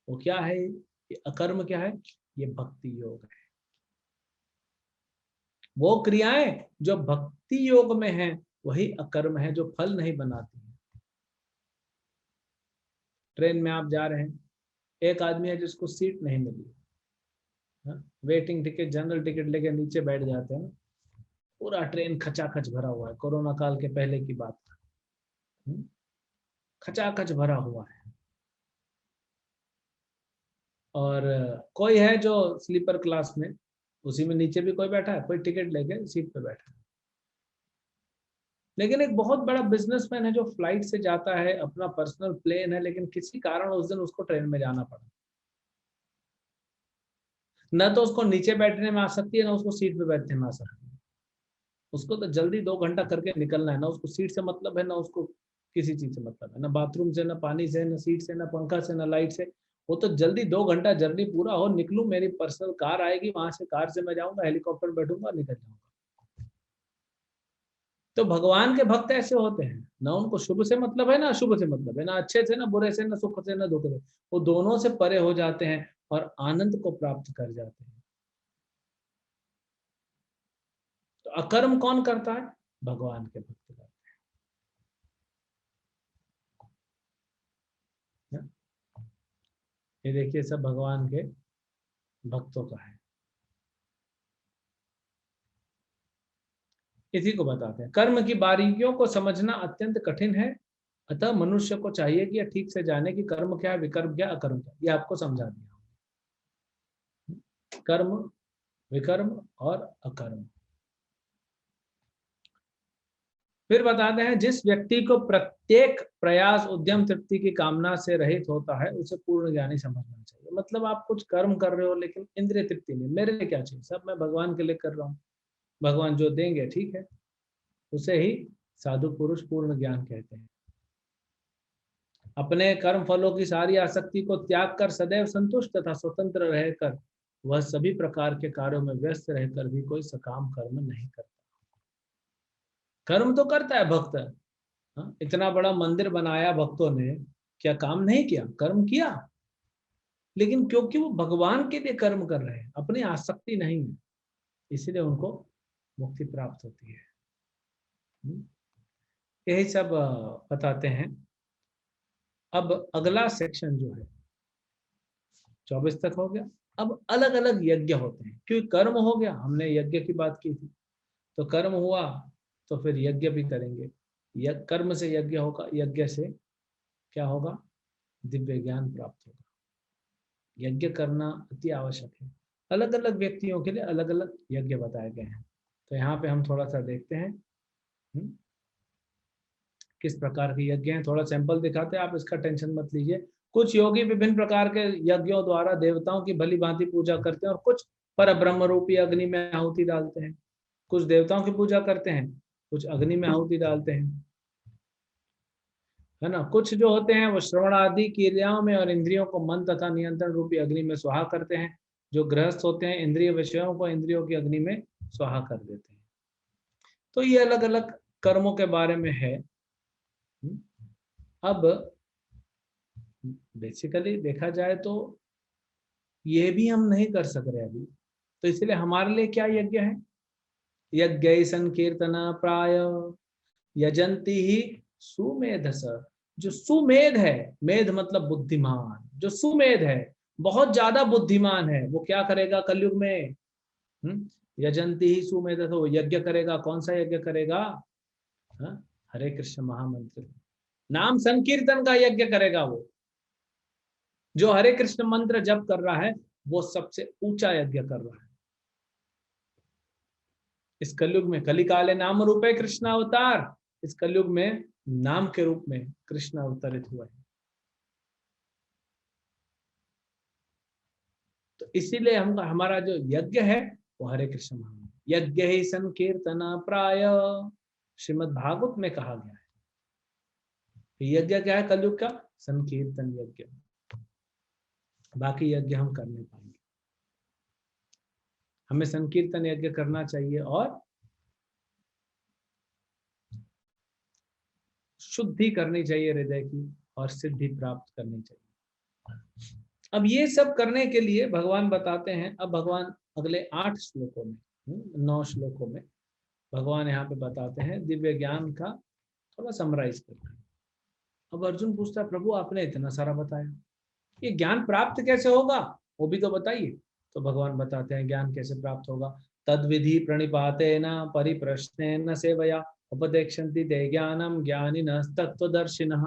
वो क्या है, ये अकर्म क्या है, ये भक्ति योग है। वो क्रियाएं जो भक्ति योग में है वही अकर्म है, जो फल नहीं बनाती है। ट्रेन में आप जा रहे हैं, एक आदमी है जिसको सीट नहीं मिली, वेटिंग टिकट, जनरल टिकट लेके नीचे बैठ जाते हैं, पूरा ट्रेन खचाखच भरा हुआ है, कोरोना काल के पहले की बात, खचाखच भरा हुआ है। और कोई है जो स्लीपर क्लास में, उसी में नीचे भी कोई बैठा है, कोई टिकट लेके सीट पे बैठा है। लेकिन एक बहुत बड़ा बिजनेसमैन है जो फ्लाइट से जाता है, अपना पर्सनल प्लेन है, लेकिन किसी कारण उस दिन उसको ट्रेन में जाना पड़ा। न तो उसको नीचे बैठने में आसक्ति है, ना उसको सीट पे बैठने में आसक्ति है। उसको तो जल्दी 2 घंटा करके निकलना है, ना उसको सीट से मतलब है, ना उसको किसी चीज से मतलब है, ना बाथरूम से, ना पानी से, ना सीट से, ना पंखा से, ना लाइट से। वो तो जल्दी 2 घंटा जर्नी पूरा हो, निकलूं, मेरी पर्सनल कार आएगी, वहां से कार से मैं जाऊंगा, हेलीकॉप्टर बैठूंगा, निकल जाऊंगा। तो भगवान के भक्त ऐसे होते हैं, ना उनको शुभ से मतलब है, ना अशुभ से मतलब है, ना अच्छे से, ना बुरे से, ना सुख से, ना दुख से। वो दोनों से परे हो जाते हैं और आनंद को प्राप्त कर जाते हैं। तो अकर्म कौन करता है, भगवान के भक्त करते हैं। ये देखिए सब भगवान के भक्तों का है, इसी को बताते हैं। कर्म की बारीकियों को समझना अत्यंत कठिन है, अतः मनुष्य को चाहिए कि यह ठीक से जाने कि कर्म क्या है, विकर्म क्या, अकर्म क्या। ये आपको समझा दिया, कर्म, विकर्म और अकर्म। फिर बताते हैं जिस व्यक्ति को प्रत्येक प्रयास उद्यम तृप्ति की कामना से रहित होता है उसे पूर्ण ज्ञानी समझना चाहिए। मतलब आप कुछ कर्म कर रहे हो लेकिन इंद्रिय तृप्ति नहीं, मेरे लिए क्या चाहिए, सब मैं भगवान के लिए कर रहा हूँ, भगवान जो देंगे ठीक है, उसे ही साधु पुरुष पूर्ण ज्ञान कहते हैं। अपने कर्म फलों की सारी आसक्ति को त्याग कर सदैव संतुष्ट तथा स्वतंत्र रहकर वह सभी प्रकार के कार्यों में व्यस्त रहकर भी कोई सकाम कर्म नहीं करता। कर्म तो करता है भक्त, हाँ? इतना बड़ा मंदिर बनाया भक्तों ने, क्या काम नहीं किया, कर्म किया, लेकिन क्योंकि वो भगवान के लिए कर्म कर रहे हैं, अपनी आसक्ति नहीं है, इसलिए उनको मुक्ति प्राप्त होती है। यही सब बताते हैं। अब अगला सेक्शन जो है 24 तक हो गया। अब अलग अलग यज्ञ होते हैं, क्योंकि कर्म हो गया, हमने यज्ञ की बात की थी, तो कर्म हुआ तो फिर यज्ञ भी करेंगे। कर्म से यज्ञ होगा, यज्ञ से क्या होगा, दिव्य ज्ञान प्राप्त होगा। यज्ञ करना अति आवश्यक है। अलग अलग व्यक्तियों के लिए अलग अलग यज्ञ बताए गए हैं। तो यहाँ पे हम थोड़ा सा देखते हैं किस प्रकार के यज्ञ हैं, थोड़ा सैंपल दिखाते हैं, आप इसका टेंशन मत लीजिए। कुछ योगी विभिन्न प्रकार के यज्ञों द्वारा देवताओं की भली भांति पूजा करते हैं और कुछ पर ब्रह्म रूपी अग्नि में आहुति डालते हैं। कुछ देवताओं की पूजा करते हैं, कुछ अग्नि में आहुति डालते हैं, है ना। कुछ जो होते हैं वो श्रवण आदि क्रियाओं में और इंद्रियों को मन तथा नियंत्रण रूपी अग्नि में स्वाहा करते हैं। जो गृहस्थ होते हैं इंद्रिय विषयों को इंद्रियों की अग्नि में स्वाहा कर देते हैं। तो ये अलग अलग कर्मों के बारे में है। अब बेसिकली देखा जाए तो ये भी हम नहीं कर सक रहे अभी, तो इसलिए हमारे लिए क्या यज्ञ है, यज्ञ संकीर्तना प्राय यजंती ही सुमेधस। जो सुमेध है, मेध मतलब बुद्धिमान, जो सुमेध है, बहुत ज्यादा बुद्धिमान है, वो क्या करेगा कलयुग में, यजंती ही सुमेधस, वो यज्ञ करेगा। कौन सा यज्ञ करेगा, हरे कृष्ण महामंत्र, नाम संकीर्तन का यज्ञ करेगा। वो जो हरे कृष्ण मंत्र जप कर रहा है वो सबसे ऊंचा यज्ञ कर रहा है इस कलयुग में। कलिकाले नाम रूपे कृष्ण अवतार, इस कलयुग में नाम के रूप में कृष्ण अवतरित हुआ है। तो इसीलिए हम हमारा जो यज्ञ है वो हरे कृष्ण महामंत्र। यज्ञ ही संकीर्तना प्राय, श्रीमद् भागवत में कहा गया है। यज्ञ क्या है कलयुग का, संकीर्तन यज्ञ। बाकी यज्ञ हम कर नहीं पाएंगे, हमें संकीर्तन यज्ञ करना चाहिए और शुद्धि करनी चाहिए हृदय की और सिद्धि प्राप्त करनी चाहिए। अब ये सब करने के लिए भगवान बताते हैं। अब भगवान अगले 8 श्लोकों में, 9 श्लोकों में भगवान यहाँ पे बताते हैं दिव्य ज्ञान का थोड़ा समराइज करते हैं। अब अर्जुन पूछता है प्रभु आपने इतना सारा बताया, ये ज्ञान प्राप्त कैसे होगा, वो भी तो बताइए। तो भगवान बताते हैं ज्ञान कैसे प्राप्त होगा। तद्विधि प्रणिपातेन परिप्रश्नेन सेवया उपदेक्षन्ति ते ज्ञानम ज्ञानिनः तत्त्वदर्शिनः।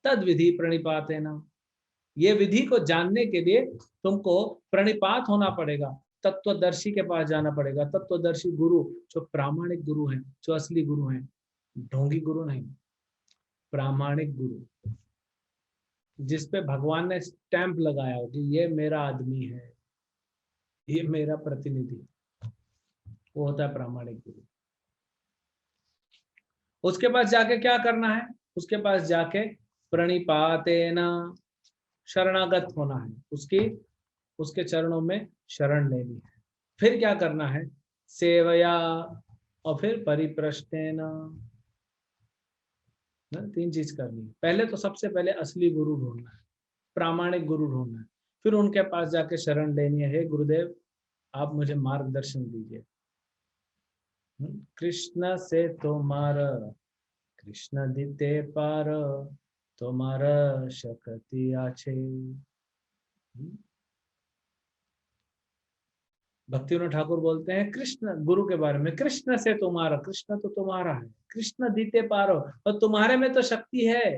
तद्विधि प्रणिपातेन, ये विधि को जानने के लिए तुमको प्रणिपात होना पड़ेगा, तत्वदर्शी के पास जाना पड़ेगा। तत्वदर्शी गुरु, जो प्रामाणिक गुरु हैं, जो असली गुरु हैं, ढोंगी गुरु नहीं, प्रामाणिक गुरु, जिसपे भगवान ने स्टैंप लगाया हो कि ये मेरा आदमी है, ये मेरा प्रतिनिधि, वो होता है प्रामाणिक गुरु। उसके पास जाके क्या करना है, उसके पास जाके प्रणिपातेन, शरणागत होना है, उसके चरणों में शरण लेनी है। फिर क्या करना है, सेवया, और फिर परिप्रश्नेन, 3 चीज करनी है। पहले तो सबसे पहले असली गुरु ढूंढना है, प्रामाणिक गुरु ढूंढना है, फिर उनके पास जाके शरण लेनी है। हे गुरुदेव आप मुझे मार्गदर्शन दीजिए। कृष्ण से तुम्हारा, कृष्ण दीते पार, तुम्हारा शक्ति आछे। भक्तिविनोद ठाकुर बोलते हैं कृष्ण गुरु के बारे में, कृष्ण से तुम्हारा, कृष्ण तो तुम्हारा है, कृष्ण दीते पारो, और तुम्हारे में तो शक्ति है।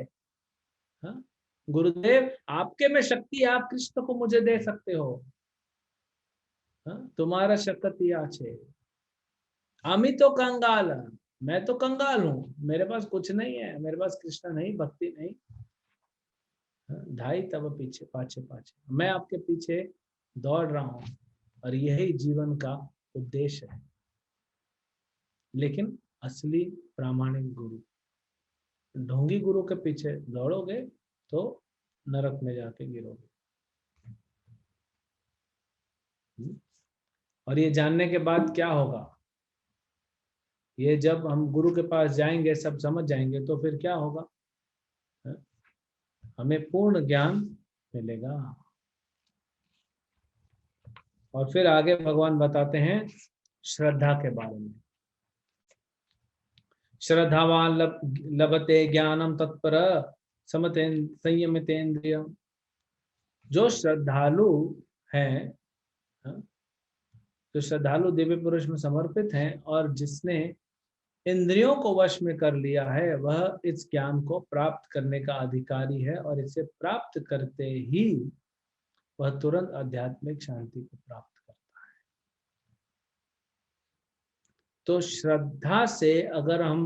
हाँ? गुरुदेव आपके में शक्ति है, आप कृष्ण को मुझे दे सकते हो। हाँ? तुम्हारा शक्ति आछे, अमी तो कंगाल, मैं तो कंगाल हूँ, मेरे पास कुछ नहीं है, मेरे पास कृष्ण नहीं, भक्ति नहीं। ढाई तब पीछे पाछे पाछे, मैं आपके पीछे दौड़ रहा हूँ और यही जीवन का उद्देश्य है। लेकिन असली प्रामाणिक गुरु, ढोंगी गुरु के पीछे दौड़ोगे तो नरक में जाके गिरोगे। और ये जानने के बाद क्या होगा, ये जब हम गुरु के पास जाएंगे, सब समझ जाएंगे, तो फिर क्या होगा, हमें पूर्ण ज्ञान मिलेगा। और फिर आगे भगवान बताते हैं श्रद्धा के बारे में। श्रद्धावान लभते ज्ञानम तत्पर समते संयमितेन्द्रियम। जो श्रद्धालु हैं, जो श्रद्धालु दिव्य पुरुष में समर्पित हैं और जिसने इंद्रियों को वश में कर लिया है, वह इस ज्ञान को प्राप्त करने का अधिकारी है और इसे प्राप्त करते ही वह तुरंत आध्यात्मिक शांति को प्राप्त करता है। तो श्रद्धा से अगर हम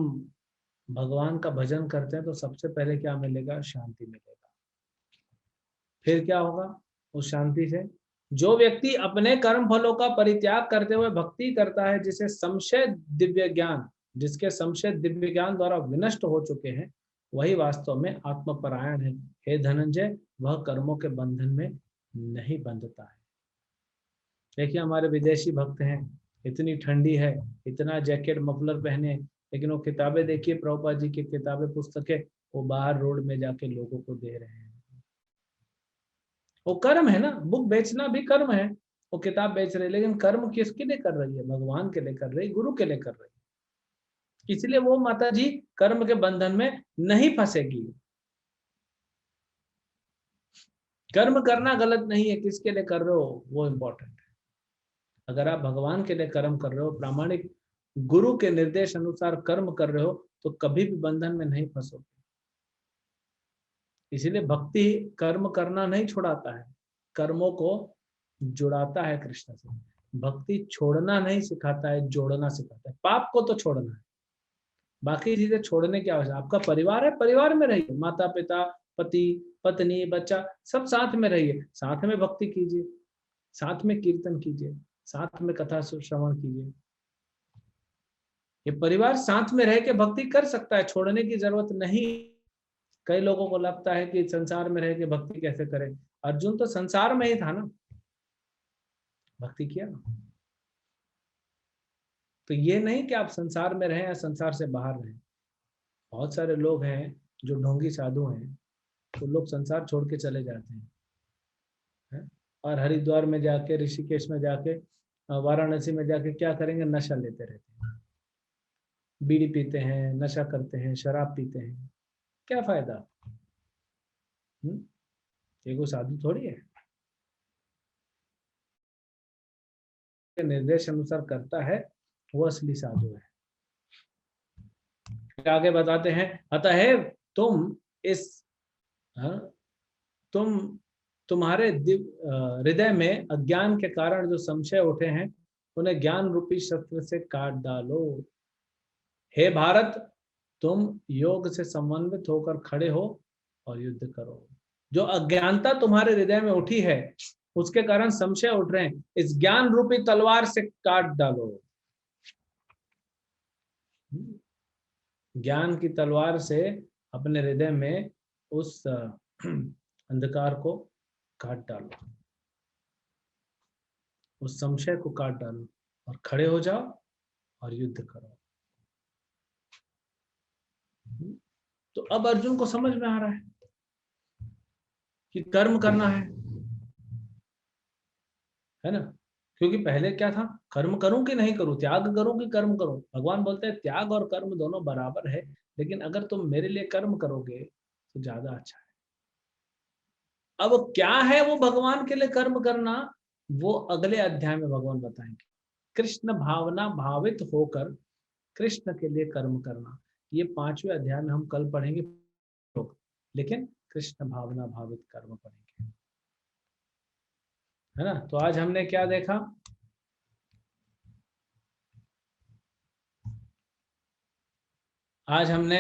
भगवान का भजन करते हैं तो सबसे पहले क्या मिलेगा, शांति मिलेगा। फिर क्या होगा उस शांति से, जो व्यक्ति अपने कर्म फलों का परित्याग करते हुए भक्ति करता है, जिसे संशय दिव्य ज्ञान, जिसके संशय दिव्य ज्ञान द्वारा विनष्ट हो चुके हैं, वही वास्तव में आत्मपरायण है। हे धनंजय, वह कर्मों के बंधन में नहीं बंधता है। देखिए हमारे विदेशी भक्त हैं, इतनी ठंडी है, इतना जैकेट मफलर पहने, लेकिन वो किताबें देखिए, प्रभुपाद जी की किताबें, पुस्तकें, वो बाहर रोड में जाके लोगों को दे रहे हैं। वो कर्म है ना, बुक बेचना भी कर्म है। वो किताब बेच रहे, लेकिन कर्म किसके लिए कर रही है, भगवान के लिए कर रही, गुरु के लिए कर रही है। इसलिए वो माता जी कर्म के बंधन में नहीं फंसेगी। कर्म करना गलत नहीं है, किसके लिए कर रहे हो वो इम्पोर्टेंट है। अगर आप भगवान के लिए कर्म कर रहे हो, प्रामाणिक गुरु के निर्देश अनुसार कर्म कर रहे हो, तो कभी भी बंधन में नहीं फंसोगे। इसीलिए भक्ति कर्म करना नहीं छुड़ाता है, कर्मों को जुड़ाता है कृष्ण से। भक्ति छोड़ना नहीं सिखाता है, जोड़ना सिखाता है। पाप को तो छोड़ना है, बाकी चीजें छोड़ने की आवश्यकता। आपका परिवार है, परिवार में रहिए, माता पिता, पति पत्नी, बच्चा, सब साथ में रहिए, साथ में भक्ति कीजिए, साथ में कीर्तन कीजिए, साथ में कथा श्रवण कीजिए। ये परिवार साथ में रह के भक्ति कर सकता है, छोड़ने की जरूरत नहीं। कई लोगों को लगता है कि संसार में रह के भक्ति कैसे करें। अर्जुन तो संसार में ही था ना, भक्ति किया ना। तो ये नहीं कि आप संसार में रहें या संसार से बाहर रहें। बहुत सारे लोग हैं जो ढोंगी साधु हैं, तो लोग संसार छोड़ के चले जाते हैं और हरिद्वार में जाके, ऋषिकेश में जाके, वाराणसी में जाके क्या करेंगे, नशा लेते रहते हैं, बीड़ी पीते हैं, नशा करते हैं, शराब पीते हैं। क्या फायदा? ये कोई साधु थोड़ी है। निर्देश अनुसार करता है वो असली साधु है। आगे बताते हैं, अतः तुम इस तुम्हारे हृदय में अज्ञान के कारण जो संशय उठे हैं, उन्हें ज्ञान रूपी शस्त्र से काट डालो। हे भारत, तुम योग से समन्वित होकर खड़े हो और युद्ध करो। जो अज्ञानता तुम्हारे हृदय में उठी है, उसके कारण संशय उठ रहे हैं, इस ज्ञान रूपी तलवार से काट डालो। ज्ञान की तलवार से अपने हृदय में उस अंधकार को काट डालो, उस संशय को काट डालो और खड़े हो जाओ और युद्ध करो। तो अब अर्जुन को समझ में आ रहा है कि कर्म करना है ना। क्योंकि पहले क्या था, कर्म करूं कि नहीं करूं, त्याग करूं कि कर्म करूं। भगवान बोलते हैं त्याग और कर्म दोनों बराबर है, लेकिन अगर तुम मेरे लिए कर्म करोगे तो ज्यादा अच्छा है। अब क्या है वो भगवान के लिए कर्म करना, वो अगले अध्याय में भगवान बताएंगे। कृष्ण भावना भावित होकर कृष्ण के लिए कर्म करना, ये 5वें अध्याय में हम कल पढ़ेंगे, लेकिन कृष्ण भावना भावित कर्म पढ़ेंगे, है ना। तो आज हमने क्या देखा, आज हमने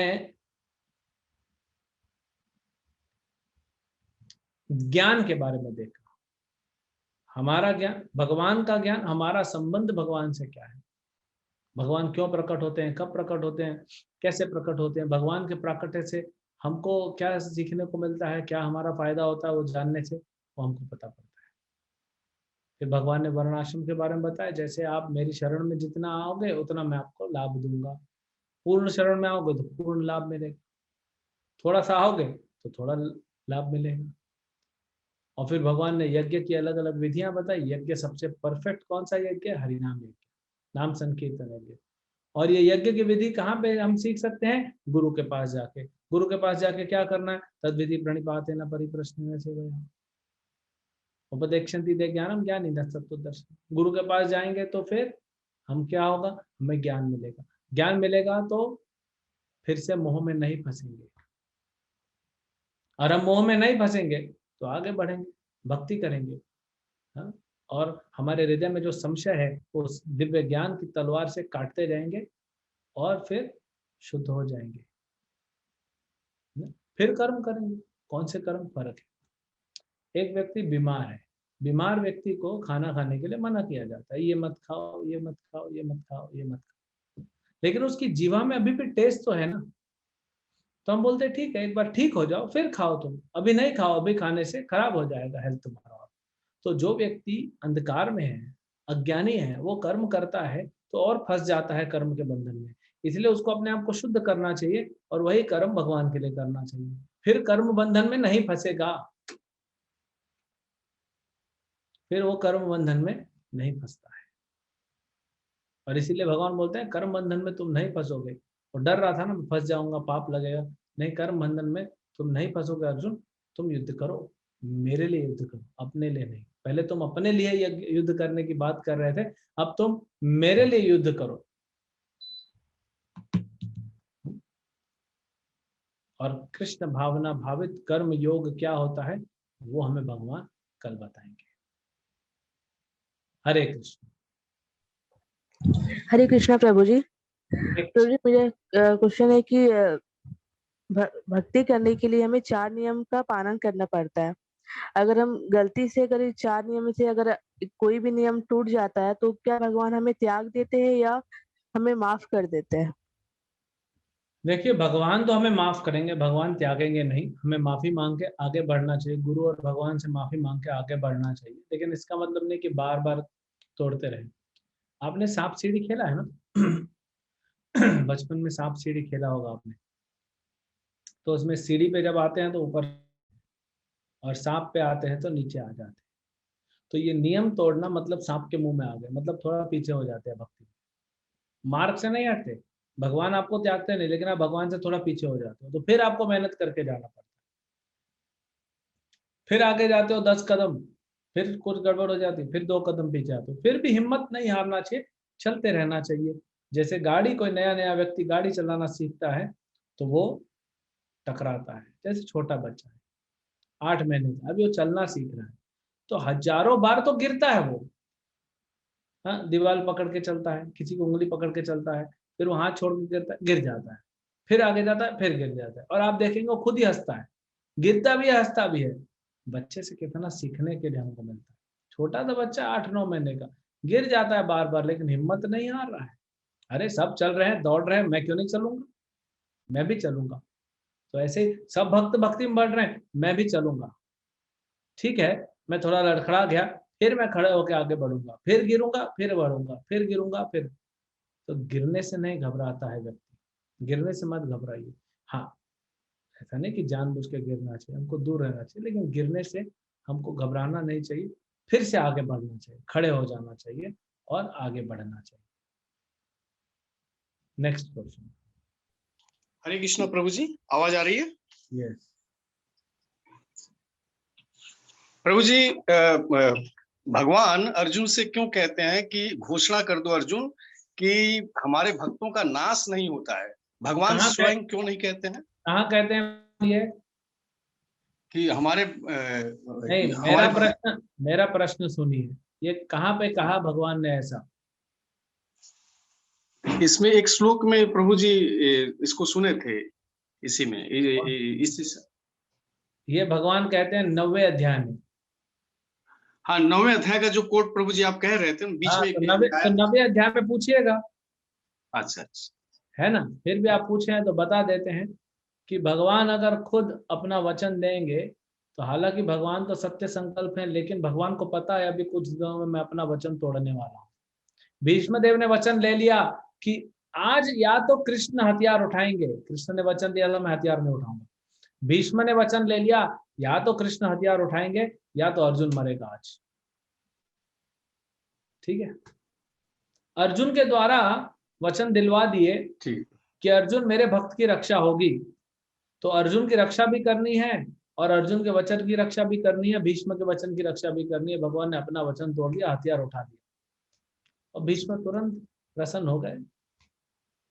ज्ञान के बारे में देखा। हमारा ज्ञान, भगवान का ज्ञान, हमारा संबंध भगवान से क्या है, भगवान क्यों प्रकट होते हैं, कब प्रकट होते हैं, कैसे प्रकट होते हैं, भगवान के प्राकट्य से हमको क्या सीखने को मिलता है, क्या हमारा फायदा होता है, वो जानने से वो हमको पता पड़ता है। फिर भगवान ने वर्णाश्रम के बारे में बताया, जैसे आप मेरी शरण में जितना आओगे उतना मैं आपको लाभ दूंगा, पूर्ण शरण में आओगे तो पूर्ण लाभ मिलेगा, थोड़ा सा आओगे तो थोड़ा लाभ मिलेगा। और फिर भगवान ने यज्ञ की अलग अलग विधियां बताई। यज्ञ सबसे परफेक्ट कौन सा यज्ञ है? हरिनाम यज्ञ, नाम संकीर्तन यज्ञ। और ये यज्ञ की विधि कहाँ पे हम सीख सकते हैं? गुरु के पास जाके। गुरु के पास जाके क्या करना है? तद्विधि प्रणिपातेन परिप्रश्नेन सेवया उपदेक्षन्ति ते ज्ञानम ज्ञानिनः सत्त्वदर्शिनः। गुरु के पास जाएंगे तो फिर हम क्या होगा? हमें ज्ञान मिलेगा। ज्ञान मिलेगा तो फिर से मोह में नहीं फंसेंगे, और हम मोह में नहीं फंसेंगे तो आगे बढ़ेंगे, भक्ति करेंगे। हाँ? और हमारे हृदय में जो संशय है वो दिव्य ज्ञान की तलवार से काटते जाएंगे और फिर शुद्ध हो जाएंगे। फिर कर्म करेंगे। कौन से कर्म? फर्क है। एक व्यक्ति बीमार है, बीमार व्यक्ति को खाना खाने के लिए मना किया जाता है, ये मत खाओ, ये मत खाओ, ये मत खाओ, ये मत खाओ, लेकिन उसकी जीवा में अभी भी टेस्ट तो है ना, तो हम बोलते ठीक है, एक बार ठीक हो जाओ फिर खाओ, तुम अभी नहीं खाओ, अभी खाने से खराब हो जाएगा हेल्थ तुम्हारा। तो जो व्यक्ति अंधकार में है, अज्ञानी है, वो कर्म करता है तो और फंस जाता है कर्म के बंधन में। इसलिए उसको अपने आप को शुद्ध करना चाहिए और वही कर्म भगवान के लिए करना चाहिए, फिर कर्म बंधन में नहीं फंसेगा, फिर वो कर्म बंधन में नहीं फंसता है। और इसीलिए भगवान बोलते हैं कर्म बंधन में तुम नहीं फंसोगे। और डर रहा था ना, फंस जाऊंगा, पाप लगेगा, नहीं, कर्म बंधन में तुम नहीं फंसोगे अर्जुन। तुम युद्ध करो, मेरे लिए युद्ध करो, अपने लिए नहीं। पहले तुम अपने लिए युद्ध करने की बात कर रहे थे, अब तुम मेरे लिए युद्ध करो। और कृष्ण भावना भावित कर्म योग क्या होता है वो हमें भगवान कल बताएंगे। हरे कृष्ण। हरे कृष्णा प्रभु जी। प्रभु जी, मुझे क्वेश्चन है कि भक्ति करने के लिए हमें 4 नियम का पालन करना पड़ता है। अगर हम गलती से अगर 4 नियम से अगर कोई भी नियम टूट जाता है तो क्या भगवान हमें त्याग देते हैं या हमें माफ कर देते हैं? देखिए, भगवान तो हमें माफ करेंगे, भगवान त्यागेंगे नहीं। हमें माफी मांग के आगे बढ़ना चाहिए, गुरु और भगवान से माफी मांग के आगे बढ़ना चाहिए। लेकिन इसका मतलब नहीं कि बार बार तोड़ते रहे। आपने सांप सीढ़ी खेला है ना? बचपन में सांप सीढ़ी खेला होगा आपने। तो उसमें सीढ़ी पे जब आते हैं तो ऊपर, और सांप पे आते हैं तो नीचे आ जाते हैं। तो ये नियम तोड़ना मतलब सांप के मुंह में आ गए, मतलब थोड़ा पीछे हो जाते हैं भक्ति। मार्ग से नहीं हटते, भगवान आपको त्यागते नहीं, लेकिन आप भगवान से थोड़ा पीछे हो जाते हो, तो फिर आपको मेहनत करके जाना पड़ता है। फिर आगे जाते हो 10 कदम, फिर कुछ गड़बड़ हो जाती, फिर 2 कदम पीछे आते हो। फिर भी हिम्मत नहीं हारना चाहिए, चलते रहना चाहिए। जैसे गाड़ी, कोई नया नया व्यक्ति गाड़ी चलाना सीखता है तो वो टकराता है। जैसे छोटा बच्चा है 8 महीने का, अभी वो चलना सीख रहा है, तो हजारों बार तो गिरता है वो। हाँ, दीवार पकड़ के चलता है, किसी को उंगली पकड़ के चलता है, फिर वो हाथ छोड़ के गिरता है, गिर जाता है, फिर आगे जाता है, फिर गिर जाता है। और आप देखेंगे वो खुद ही हंसता है, गिरता भी है, हंसता भी है। बच्चे से कितना सीखने के लिए हमको मिलता है। छोटा सा बच्चा 8-9 महीने का गिर जाता है बार बार, लेकिन हिम्मत नहीं हार रहा है। अरे सब चल रहे हैं, दौड़ रहे हैं, मैं क्यों नहीं चलूंगा, मैं भी चलूंगा। तो ऐसे ही सब भक्त भक्ति में बढ़ रहे हैं, मैं भी चलूंगा। ठीक है, मैं थोड़ा लड़खड़ा गया, फिर मैं खड़े होकर आगे बढ़ूंगा, फिर गिरूंगा, फिर बढ़ूंगा, फिर गिरूंगा, फिर। तो गिरने से नहीं घबराता है व्यक्ति, गिरने से मत घबराइए। हाँ, ऐसा नहीं कि जानबूझ के गिरना चाहिए, हमको दूर रहना चाहिए, लेकिन गिरने से हमको घबराना नहीं चाहिए, फिर से आगे बढ़ना चाहिए, खड़े हो जाना चाहिए और आगे बढ़ना चाहिए। Next question. हरे कृष्णा प्रभु जी, आवाज आ रही है? यस प्रभु जी, भगवान अर्जुन से क्यों कहते हैं कि घोषणा कर दो अर्जुन कि हमारे भक्तों का नाश नहीं होता है? भगवान स्वयं क्यों नहीं कहते हैं? कहाँ कहते हैं ये कि हमारे नहीं, मेरा प्रश्न सुनिए, ये कहाँ पे कहा भगवान ने ऐसा? इसमें एक श्लोक में प्रभु जी इसको सुने थे, इसी में ये भगवान कहते हैं 90वें अध्याय में। हाँ, 9वें अध्याय का जो कोट प्रभु जी आप कह रहे थे बीच में। 90वें अध्याय में पूछिएगा। अच्छा, है ना, फिर भी आप पूछे हैं तो बता देते हैं कि भगवान अगर खुद अपना वचन देंगे तो, हालांकि भगवान तो सत्य संकल्प है, लेकिन भगवान को पता है अभी कुछ दिनों में मैं अपना वचन तोड़ने वाला हूँ। भीष्म देव ने वचन ले लिया कि आज या तो कृष्ण हथियार उठाएंगे, कृष्ण ने वचन दिया था मैं हथियार नहीं उठाऊंगा। भीष्म ने वचन ले लिया या तो कृष्ण हथियार उठाएंगे या तो अर्जुन मरेगा आज। ठीक है, अर्जुन के द्वारा वचन दिलवा दिए कि अर्जुन मेरे भक्त की रक्षा होगी, तो अर्जुन की रक्षा भी करनी है और अर्जुन के वचन की रक्षा भी करनी है, भीष्म के वचन की रक्षा भी करनी है। भगवान ने अपना वचन तोड़ दिया, हथियार उठा दिया और भीष्म तुरंत प्रसन्न हो गए।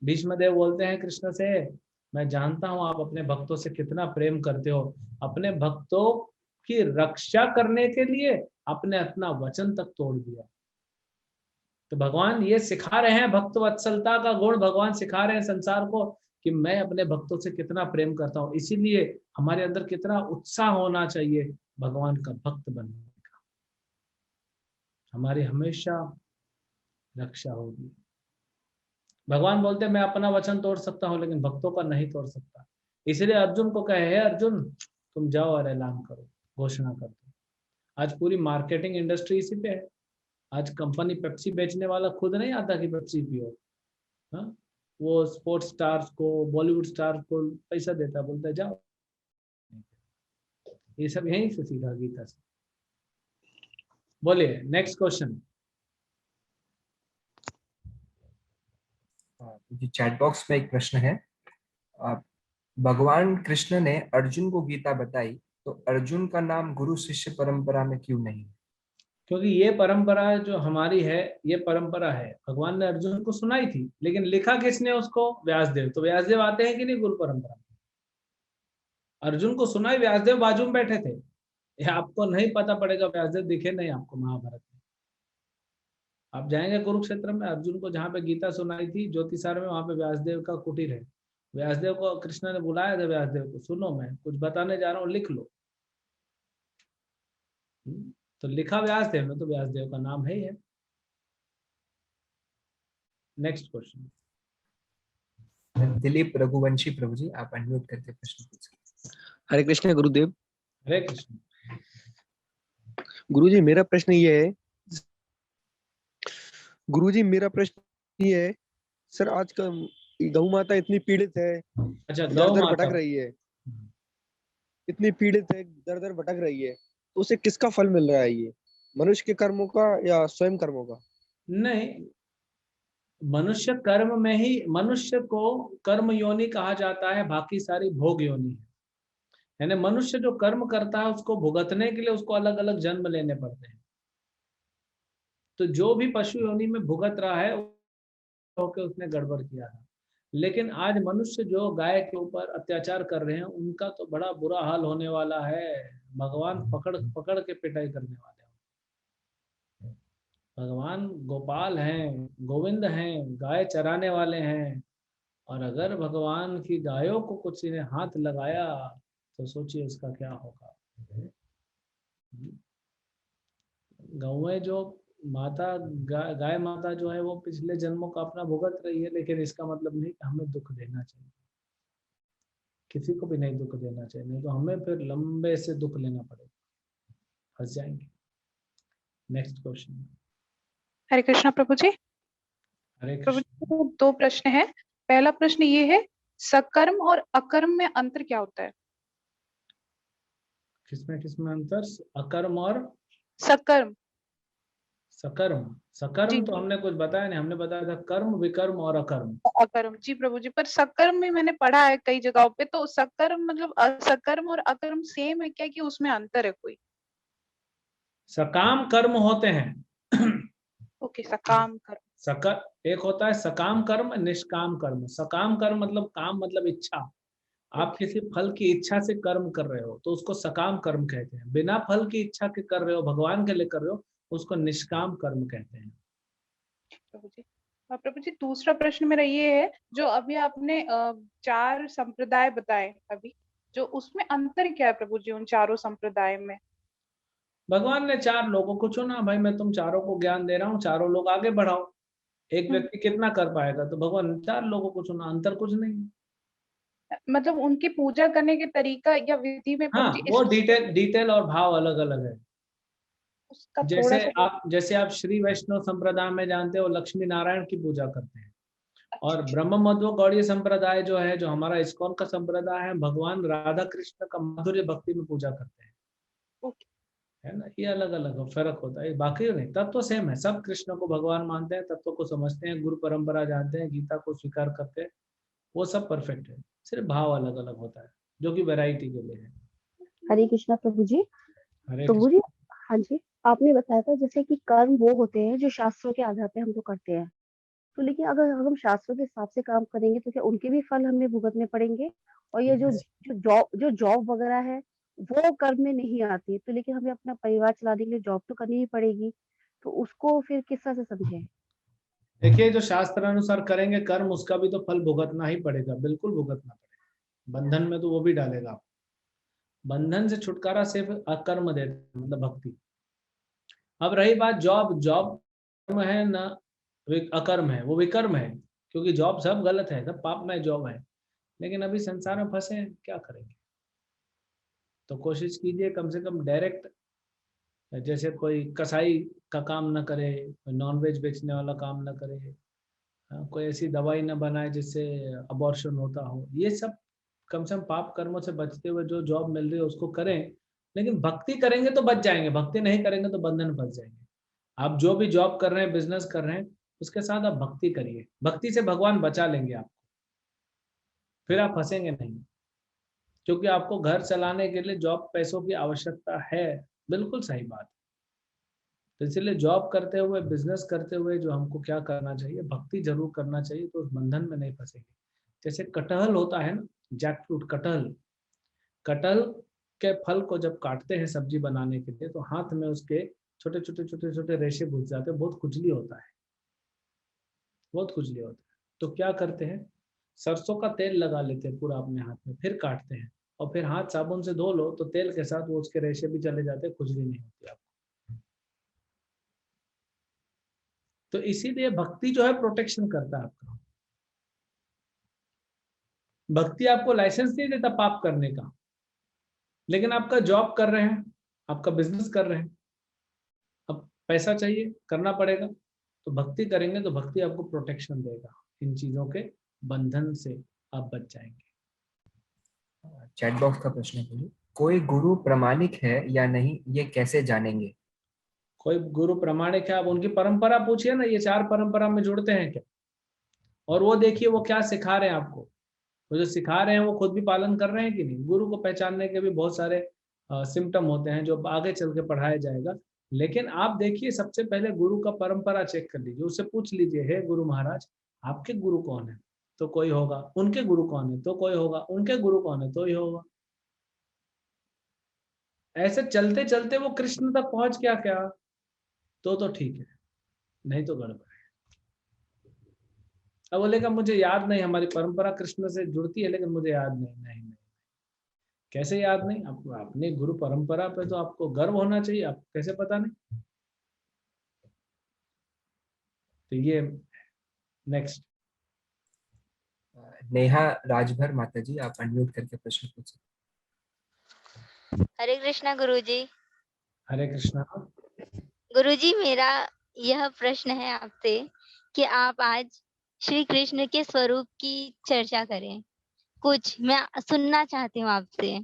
भीष्म देव बोलते हैं कृष्ण से, मैं जानता हूं आप अपने भक्तों से कितना प्रेम करते हो, अपने भक्तों की रक्षा करने के लिए आपने अपना वचन तक तोड़ दिया। तो भगवान ये सिखा रहे हैं, भक्त वत्सलता का गुण भगवान सिखा रहे हैं संसार को कि मैं अपने भक्तों से कितना प्रेम करता हूं। इसीलिए हमारे अंदर कितना उत्साह होना चाहिए भगवान का भक्त बनने का। हमारी हमेशा रक्षा होगी। भगवान बोलते मैं अपना वचन तोड़ सकता हूं लेकिन भक्तों का नहीं तोड़ सकता। इसलिए अर्जुन को कहे, हे अर्जुन तुम जाओ और ऐलान करो, घोषणा कर दो। आज पूरी मार्केटिंग इंडस्ट्री इसी पे है। आज कंपनी पेप्सी बेचने वाला खुद नहीं आता कि पेप्सी पियो, हाँ, वो स्पोर्ट्स स्टार्स को, बॉलीवुड स्टार्स को पैसा देता, बोलता है जाओ। ये सब यहीं से सीखा गीता से। बोलिए नेक्स्ट क्वेश्चन। चैट बॉक्स में एक प्रश्न है, भगवान कृष्ण ने अर्जुन को गीता बताई तो अर्जुन का नाम गुरु शिष्य परंपरा में क्यों नहीं? क्योंकि ये परंपरा जो हमारी है, ये परंपरा है, भगवान ने अर्जुन को सुनाई थी, लेकिन लिखा किसने उसको? व्यासदेव। तो व्यासदेव आते हैं कि नहीं गुरु परंपरा? अर्जुन को सुनाई व्यासदेव बाजू में बैठे थे। ये आपको नहीं पता पड़ेगा, व्यासदेव दिखे नहीं आपको महाभारत में। आप जाएंगे कुरुक्षेत्र में, अर्जुन को जहाँ पे गीता सुनाई थी ज्योतिसार में, वहां पे व्यासदेव का कुटीर है। व्यासदेव को कृष्ण ने बुलाया था, व्यासदेव को, सुनो मैं कुछ बताने जा रहा हूँ, लिख लो। तो लिखा व्यासदेव में, तो व्यासदेव का नाम है ही है। Next question. दिलीप रघुवंशी प्रभु जी, आप अनम्यूट करके प्रश्न पूछ सकते हैं। हरे कृष्ण गुरुदेव। हरे कृष्ण। गुरुजी मेरा प्रश्न ये है, गुरुजी मेरा प्रश्न ये है सर, आज का गौ माता इतनी पीड़ित है, अच्छा, दर दर भटक रही है, इतनी पीड़ित है, दर दर भटक रही है, तो उसे किसका फल मिल रहा है? ये मनुष्य के कर्मों का या स्वयं कर्मों का? नहीं, मनुष्य कर्म में ही, मनुष्य को कर्म योनि कहा जाता है, बाकी सारी भोग योनि है। यानी मनुष्य जो कर्म करता है उसको भुगतने के लिए उसको अलग अलग जन्म लेने पड़ते हैं। तो जो भी पशु योनि में भुगत रहा है होके उसने गड़बड़ किया था। लेकिन आज मनुष्य जो गाय के ऊपर अत्याचार कर रहे हैं उनका तो बड़ा बुरा हाल होने वाला है। भगवान पकड़ पकड़ के पिटाई करने वाले हैं। भगवान गोपाल हैं, गोविंद हैं, गाय चराने वाले हैं, और अगर भगवान की गायों को कुछ ने हाथ लगाया तो सोचिए उसका क्या होगा। गौएं जो माता, गाय माता जो है वो पिछले जन्मों का अपना भुगत रही है, लेकिन इसका मतलब नहीं कि हमें दुख देना चाहिए। किसी को भी नहीं दुख देना चाहिए, नहीं तो हमें फिर लंबे से दुख लेना पड़ेगा, फंस जाएंगे। Next question. हरे कृष्णा प्रभु जी। हरे प्रभु कृष्ण। जी, दो प्रश्न है। पहला प्रश्न ये है, सकर्म और अकर्म में अंतर क्या होता है? किसमें अंतर? अकर्म और सकर्म। सकर्म। सकर्म जी। तो हमने कुछ बताया नहीं, हमने बताया था कर्म, विकर्म और अकर्म। अकर्म, जी प्रभु जी, पर सकर्म में मैंने पढ़ा है कई जगहों पे, तो सकर्म मतलब सकर्म और अकर्म सेम है क्या कि उसमें अंतर है कोई? सकाम कर्म होते हैं। ओके, सकाम कर्म। एक होता है सकाम कर्म, निष्काम कर्म। सकाम कर्म मतलब काम, मतलब इच्छा। आप किसी फल की इच्छा से कर्म कर रहे हो तो उसको सकाम कर्म कहते हैं। बिना फल की इच्छा के कर रहे हो, भगवान के लिए कर रहे हो, उसको निष्काम कर्म कहते हैं। प्रभु जी, प्रभु जी दूसरा प्रश्न मेरा ये है, जो अभी आपने 4 संप्रदाय बताए अभी, जो उसमें अंतर क्या है प्रभु जी उन चारों संप्रदाय में? भगवान ने 4 लोगों को चुना, भाई मैं तुम चारों को ज्ञान दे रहा हूँ, चारों लोग आगे बढ़ाओ। एक व्यक्ति कितना कर पाएगा, तो भगवान ने 4 लोगों को चुना, अंतर कुछ नहीं। मतलब उनकी पूजा करने के तरीका या विधि में प्रभु हाँ, जी वो डिटेल और भाव अलग अलग है। उसका थोड़ा सा जैसे आप श्री वैष्णव संप्रदाय में जानते हो, लक्ष्मी नारायण की पूजा करते हैं। और ब्रह्म मध्व गौड़ीय संप्रदाय जो है, जो हमारा इस्कॉन का संप्रदाय है, भगवान राधा कृष्ण का माधुर्य भक्ति में पूजा करते हैं, है ना। ये अलग अलग फर्क होता है, बाकी नहीं, तत्व तो सेम है। सब कृष्ण को भगवान मानते हैं, तत्व को समझते हैं, गुरु परंपरा जानते हैं, गीता को स्वीकार करते हैं, वो सब परफेक्ट है। सिर्फ भाव अलग अलग होता है, जो कि वैरायटी के लिए है। हरे कृष्णा प्रभु जी। हरे प्रभु जी, हाँ जी, आपने बताया था जैसे कि कर्म वो होते हैं जो शास्त्रों के आधार पे हम लोग करते हैं, तो लेकिन अगर हम शास्त्रों के हिसाब से काम करेंगे तो क्या उनके भी फल हमें भुगतने पड़ेंगे? और ये जो जॉब वगैरह है वो कर्म में नहीं आती, तो लेकिन हमें अपना परिवार चलाने के लिए जॉब तो करनी ही पड़ेगी, तो उसको फिर किस तरह से समझें? देखिए, जो शास्त्र अनुसार करेंगे कर्म, उसका भी तो फल भुगतना ही पड़ेगा, बिल्कुल भुगतना पड़ेगा। बंधन में तो वो भी डालेगा। बंधन से छुटकारा सिर्फ अकर्म देता, मतलब भक्ति। अब रही बात जॉब कर्म है ना, अकर्म है, वो विकर्म है, क्योंकि जॉब सब गलत है, सब पाप में जॉब है। लेकिन अभी संसार में फंसे हैं, क्या करेंगे? तो कोशिश कीजिए कम से कम डायरेक्ट, जैसे कोई कसाई का काम न करे, नॉनवेज बेचने वाला काम न करे, कोई ऐसी दवाई न बनाए जिससे अबॉर्शन होता हो। ये सब कम से कम पाप कर्मों से बचते हुए जो जॉब मिल रही है उसको करें। लेकिन भक्ति करेंगे तो बच जाएंगे, भक्ति नहीं करेंगे तो बंधन फंस जाएंगे। आप जो भी जॉब कर रहे हैं, बिजनेस कर रहे हैं, उसके साथ आप भक्ति करिए, भक्ति से भगवान बचा लेंगे आपको, फिर आप फंसेंगे नहीं। क्योंकि आपको घर चलाने के लिए जॉब पैसों की आवश्यकता है, बिल्कुल सही बात। तो इसलिए जॉब करते हुए, बिजनेस करते हुए जो हमको क्या करना चाहिए, भक्ति जरूर करना चाहिए, तो उस बंधन में नहीं फंसेंगे। जैसे कटहल होता है ना, जैक फ्रूट, कटहल के फल को जब काटते हैं सब्जी बनाने के लिए, तो हाथ में उसके छोटे छोटे रेशे घुस जाते हैं, बहुत खुजली होता है, बहुत खुजली होता है। तो क्या करते हैं, सरसों का तेल लगा लेते हैं पूरा अपने हाथ में, फिर काटते हैं, और फिर हाथ साबुन से धो लो तो तेल के साथ वो उसके रेशे भी चले जाते हैं, खुजली नहीं होती आपको। तो इसीलिए भक्ति जो है प्रोटेक्शन करता है आपका। भक्ति आपको लाइसेंस नहीं देता पाप करने का, लेकिन आपका जॉब कर रहे हैं, आपका बिजनेस कर रहे हैं, अब पैसा चाहिए, करना पड़ेगा, तो भक्ति करेंगे तो भक्ति आपको प्रोटेक्शन देगा, इन चीजों के बंधन से आप बच जाएंगे। चैट बॉक्स का प्रश्न है, कोई गुरु प्रामाणिक है या नहीं, ये कैसे जानेंगे? कोई गुरु प्रामाणिक है, आप उनकी परंपरा पूछिए ना, ये 4 परंपरा में जुड़ते हैं क्या, और वो देखिए वो क्या सिखा रहे हैं आपको। वो जो सिखा रहे हैं वो खुद भी पालन कर रहे हैं कि नहीं। गुरु को पहचानने के भी बहुत सारे सिम्टम होते हैं जो आगे चल के पढ़ाया जाएगा। लेकिन आप देखिए, सबसे पहले गुरु का परंपरा चेक कर लीजिए, उससे पूछ लीजिए, हे गुरु महाराज आपके गुरु कौन है, तो कोई होगा। उनके गुरु कौन है, तो कोई होगा। उनके गुरु कौन है, तो ही होगा। ऐसे चलते चलते वो कृष्ण तक पहुंच गया क्या, तो ठीक है, नहीं तो गड़बड़ है। अब बोलेगा मुझे याद नहीं, हमारी परंपरा कृष्ण से जुड़ती है लेकिन मुझे याद नहीं। कैसे याद नहीं? आपको अपने गुरु परंपरा पे तो आपको गर्व होना चाहिए, आपको कैसे पता नहीं? तो ये नेक्स्ट नेहा राजभर माता जी, आप अनम्यूट करके प्रश्न पूछ सकते। हरे कृष्णा गुरुजी। हरे कृष्णा। गुरुजी, मेरा यह प्रश्न है आपसे कि आप आज श्री कृष्ण के स्वरूप की चर्चा करें, कुछ मैं सुनना चाहती हूँ आपसे,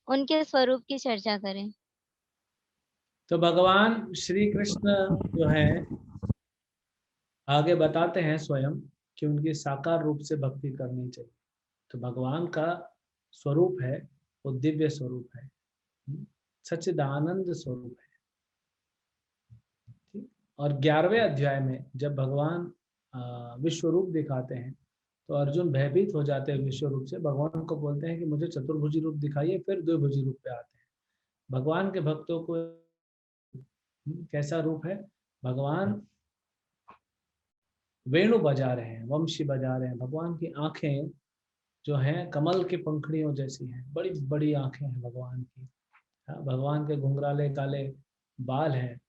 उनके स्वरूप की चर्चा करें। तो भगवान श्री कृष्ण जो है आगे बताते हैं स्वयं कि उनकी साकार रूप से भक्ति करनी चाहिए। तो भगवान का स्वरूप है वो दिव्य स्वरूप है, सच्चिदानंद स्वरूप है। ठीक। और 11वें अध्याय में जब भगवान विश्व रूप दिखाते हैं तो अर्जुन भयभीत हो जाते हैं विश्व रूप से, भगवान को बोलते हैं कि मुझे चतुर्भुजी रूप दिखाइए, फिर द्विभुजी रूप पे आते हैं। भगवान के भक्तों को कैसा रूप है, भगवान वेणु बजा रहे हैं, वंशी बजा रहे हैं। भगवान की आंखें जो हैं कमल की पंखुड़ियों जैसी हैं, बड़ी बड़ी आंखें हैं भगवान की। भगवान के घुंघराले काले बाल हैं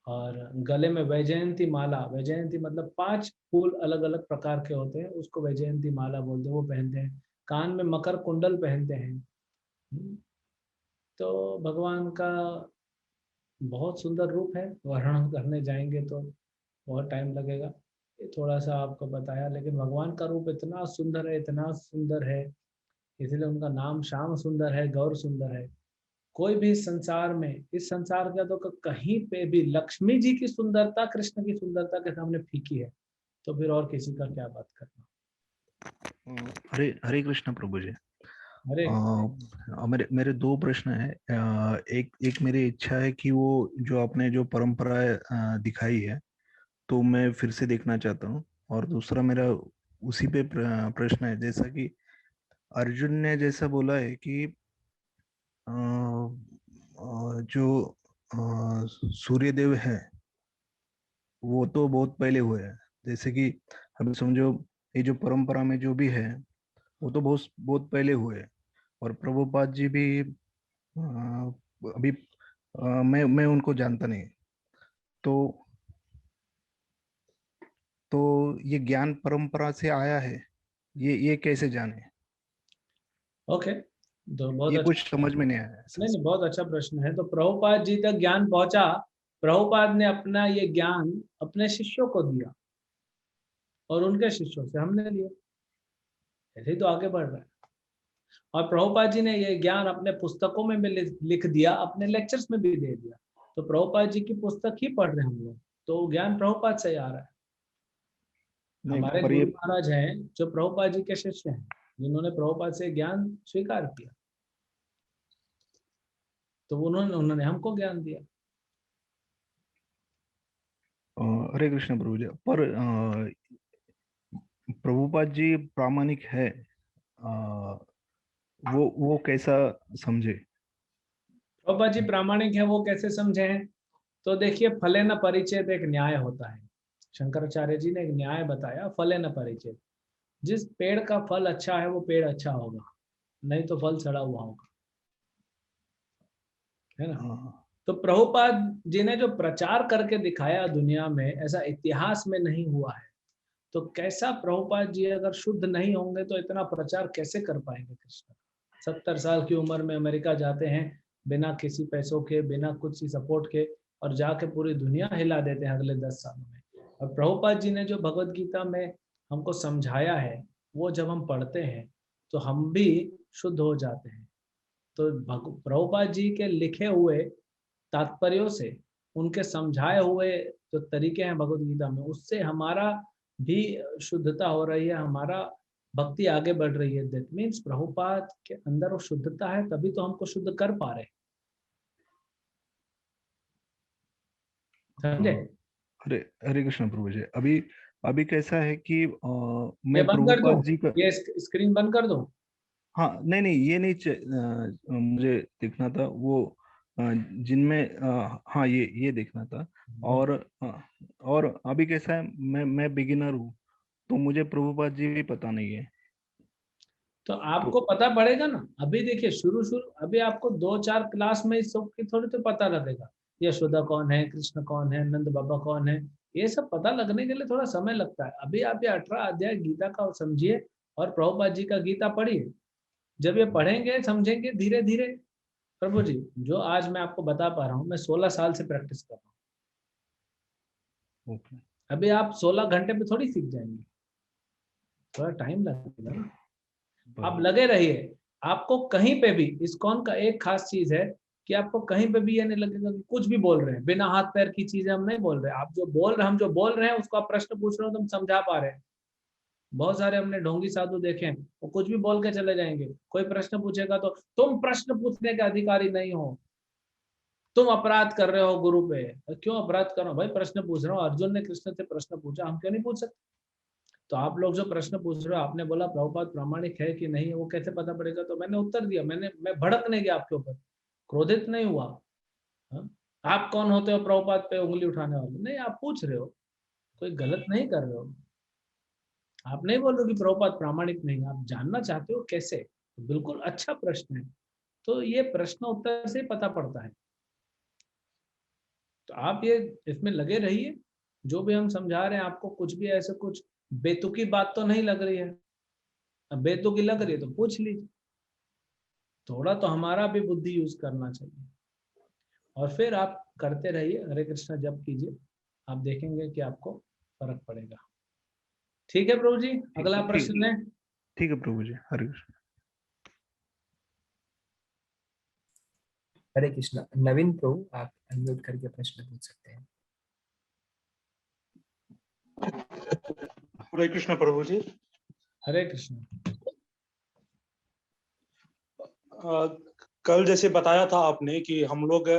और गले में वैजयंती माला, वैजयंती मतलब 5 फूल अलग अलग प्रकार के होते हैं, उसको वैजयंती माला बोलते हैं, वो पहनते हैं। कान में मकर कुंडल पहनते हैं। तो भगवान का बहुत सुंदर रूप है, वर्णन करने जाएंगे तो बहुत टाइम लगेगा। ये थोड़ा सा आपको बताया, लेकिन भगवान का रूप इतना सुंदर है, इतना सुंदर है, इसलिए उनका नाम श्याम सुंदर है, गौर सुंदर है। कोई भी संसार में, इस संसार का तो कहीं पे भी लक्ष्मी जी की सुंदरता कृष्ण की सुंदरता के सामने फीकी है, तो फिर और किसी का क्या बात करना। हरे हरे कृष्ण प्रभु जी। अरे मेरे मेरे 2 प्रश्न है। एक मेरी इच्छा है कि वो जो आपने जो परंपरा दिखाई है तो मैं फिर से देखना चाहता हूँ। और दूसरा मेरा उसी पे प्रश्न है, जैसा कि अर्जुन ने जैसा बोला है कि जो सूर्यदेव है वो तो बहुत पहले हुए हैं। जैसे कि अभी समझो ये जो परंपरा में जो भी है वो तो बहुत बहुत पहले हुए। और प्रभुपाद जी भी अभी मैं उनको जानता नहीं। तो ये ज्ञान परंपरा से आया है, ये कैसे जाने? ओके, तो बहुत ये अच्छा, कुछ समझ में नहीं आया। नहीं बहुत अच्छा प्रश्न है। तो प्रभुपाद जी तक ज्ञान पहुंचा, प्रभुपाद ने अपना ये ज्ञान अपने शिष्यों को दिया और उनके शिष्यों से हमने लिया, ऐसे ही तो आगे बढ़ रहा है। और प्रभुपाद जी ने ये ज्ञान अपने पुस्तकों में भी लिख दिया, अपने लेक्चर्स में भी दे दिया। तो प्रभुपाद जी की पुस्तक ही पढ़ रहे हैं हम लोग, तो ज्ञान प्रभुपाद से ही आ रहा है। हमारे गुरु महाराज हैं जो प्रभुपाद जी के शिष्य हैं, जिन्होंने प्रभुपाद से ज्ञान स्वीकार किया, तो उन्होंने हमको ज्ञान दिया। हरे कृष्ण प्रभु जी। पर प्रभुपाद जी प्रामाणिक है, वो कैसा समझे? प्रभुपाद जी प्रामाणिक है वो कैसे समझे हैं? तो देखिए, फले न परिचय एक न्याय होता है। शंकराचार्य जी ने एक न्याय बताया, फले न परिचय। जिस पेड़ का फल अच्छा है वो पेड़ अच्छा होगा, नहीं तो फल सड़ा हुआ होगा, है ना। तो प्रभुपाद जी ने जो प्रचार करके दिखाया दुनिया में, ऐसा इतिहास में नहीं हुआ है। तो कैसा प्रभुपाद जी अगर शुद्ध नहीं होंगे तो इतना प्रचार कैसे कर पाएंगे कृष्ण? 70 साल की उम्र में अमेरिका जाते हैं बिना किसी पैसों के, बिना कुछ सपोर्ट के, और जाके पूरी दुनिया हिला देते हैं अगले 10 सालों में। और प्रभुपाद जी ने जो भगवत गीता में हमको समझाया है, वो जब हम पढ़ते हैं तो हम भी शुद्ध हो जाते हैं। तो प्रभुपाद जी के लिखे हुए तात्पर्यों से, उनके समझाए हुए जो तरीके हैं भगवत गीता में, उससे हमारा भी शुद्धता हो रही है, हमारा भक्ति आगे बढ़ रही है। दैट मीन्स प्रभुपाद के अंदर वो शुद्धता है, तभी तो हमको शुद्ध कर पा रहे हैं। समझे? हरे हरे कृष्ण प्रभु जी। अभी कैसा है कि ये मैं बंद कर दो, प्रभुपाद जी का, ये स्क्रीन बंद कर दो। हाँ नहीं ये नहीं मुझे देखना था वो जिनमें हाँ ये देखना था। और अभी कैसा है, मैं बिगिनर हूँ, तो मुझे प्रभुपाद जी भी पता नहीं है। तो आपको पता पड़ेगा ना। अभी देखिए, शुरू अभी आपको 2-4 क्लास में इस सब की थोड़ी तो पता लगेगा। यशोदा कौन है, कृष्ण कौन है, नंद बाबा कौन है, ये सब पता लगने के लिए थोड़ा समय लगता है। अभी आप ये 18 अध्याय गीता का समझिए और प्रभुपाद जी का गीता पढ़िए। जब ये पढ़ेंगे समझेंगे धीरे धीरे। प्रभु जी, जो आज मैं आपको बता पा रहा हूँ, मैं 16 साल से प्रैक्टिस कर रहा हूँ। अभी आप 16 घंटे में थोड़ी सीख जाएंगे, थोड़ा टाइम लगेगा ना। आप लगे रहिए। आपको कहीं पे भी, इस्कॉन का एक खास चीज है कि आपको कहीं पे भी ये नहीं लगेगा कि कुछ भी बोल रहे हैं, बिना हाथ पैर की चीजें हम नहीं बोल रहे। आप जो बोल रहे हैं, हम जो बोल रहे हैं उसको आप प्रश्न पूछ रहे हो तो हम समझा पा रहे हैं। बहुत सारे हमने ढोंगी साधु देखे हैं, वो कुछ भी बोल के चले जाएंगे। कोई प्रश्न पूछेगा तो तुम प्रश्न पूछने के अधिकारी नहीं हो, तुम अपराध कर रहे हो गुरु पे। क्यों अपराध कर रहा हूं भाई? प्रश्न पूछ रहा हूँ। अर्जुन ने कृष्ण से प्रश्न पूछा, हम क्यों नहीं पूछ सकते? तो आप लोग जो प्रश्न पूछ रहे हो, आपने बोला प्रभुपाद प्रामाणिक है कि नहीं है, वो कैसे पता पड़ेगा? तो मैंने उत्तर दिया। मैं भड़क नहीं गया आपके ऊपर, क्रोधित नहीं हुआ। आप कौन होते हो प्रभुपाद पे उंगली उठाने वाले? नहीं, आप पूछ रहे हो, कोई गलत नहीं कर रहे हो। आप नहीं बोल रहे कि प्रभुपाद प्रामाणिक नहीं, आप जानना चाहते हो कैसे, तो बिल्कुल अच्छा प्रश्न है। तो ये प्रश्न उत्तर से पता पड़ता है। तो आप ये इसमें लगे रहिए, जो भी हम समझा रहे हैं आपको कुछ भी ऐसे कुछ बेतुकी बात तो नहीं लग रही है। अब बेतुकी लग रही है तो पूछ लीजिए, थोड़ा तो हमारा भी बुद्धि यूज करना चाहिए। और फिर आप करते रहिए, हरे कृष्णा जप कीजिए, आप देखेंगे कि आपको फर्क पड़ेगा। ठीक है प्रभु जी, अगला प्रश्न है। ठीक है प्रभु जी, हरे कृष्ण। हरे कृष्णा। नवीन प्रभु, आप अनम्यूट करके प्रश्न पूछ सकते हैं। हरे कृष्ण प्रभु जी। हरे कृष्ण। कल जैसे बताया था आपने कि हम लोग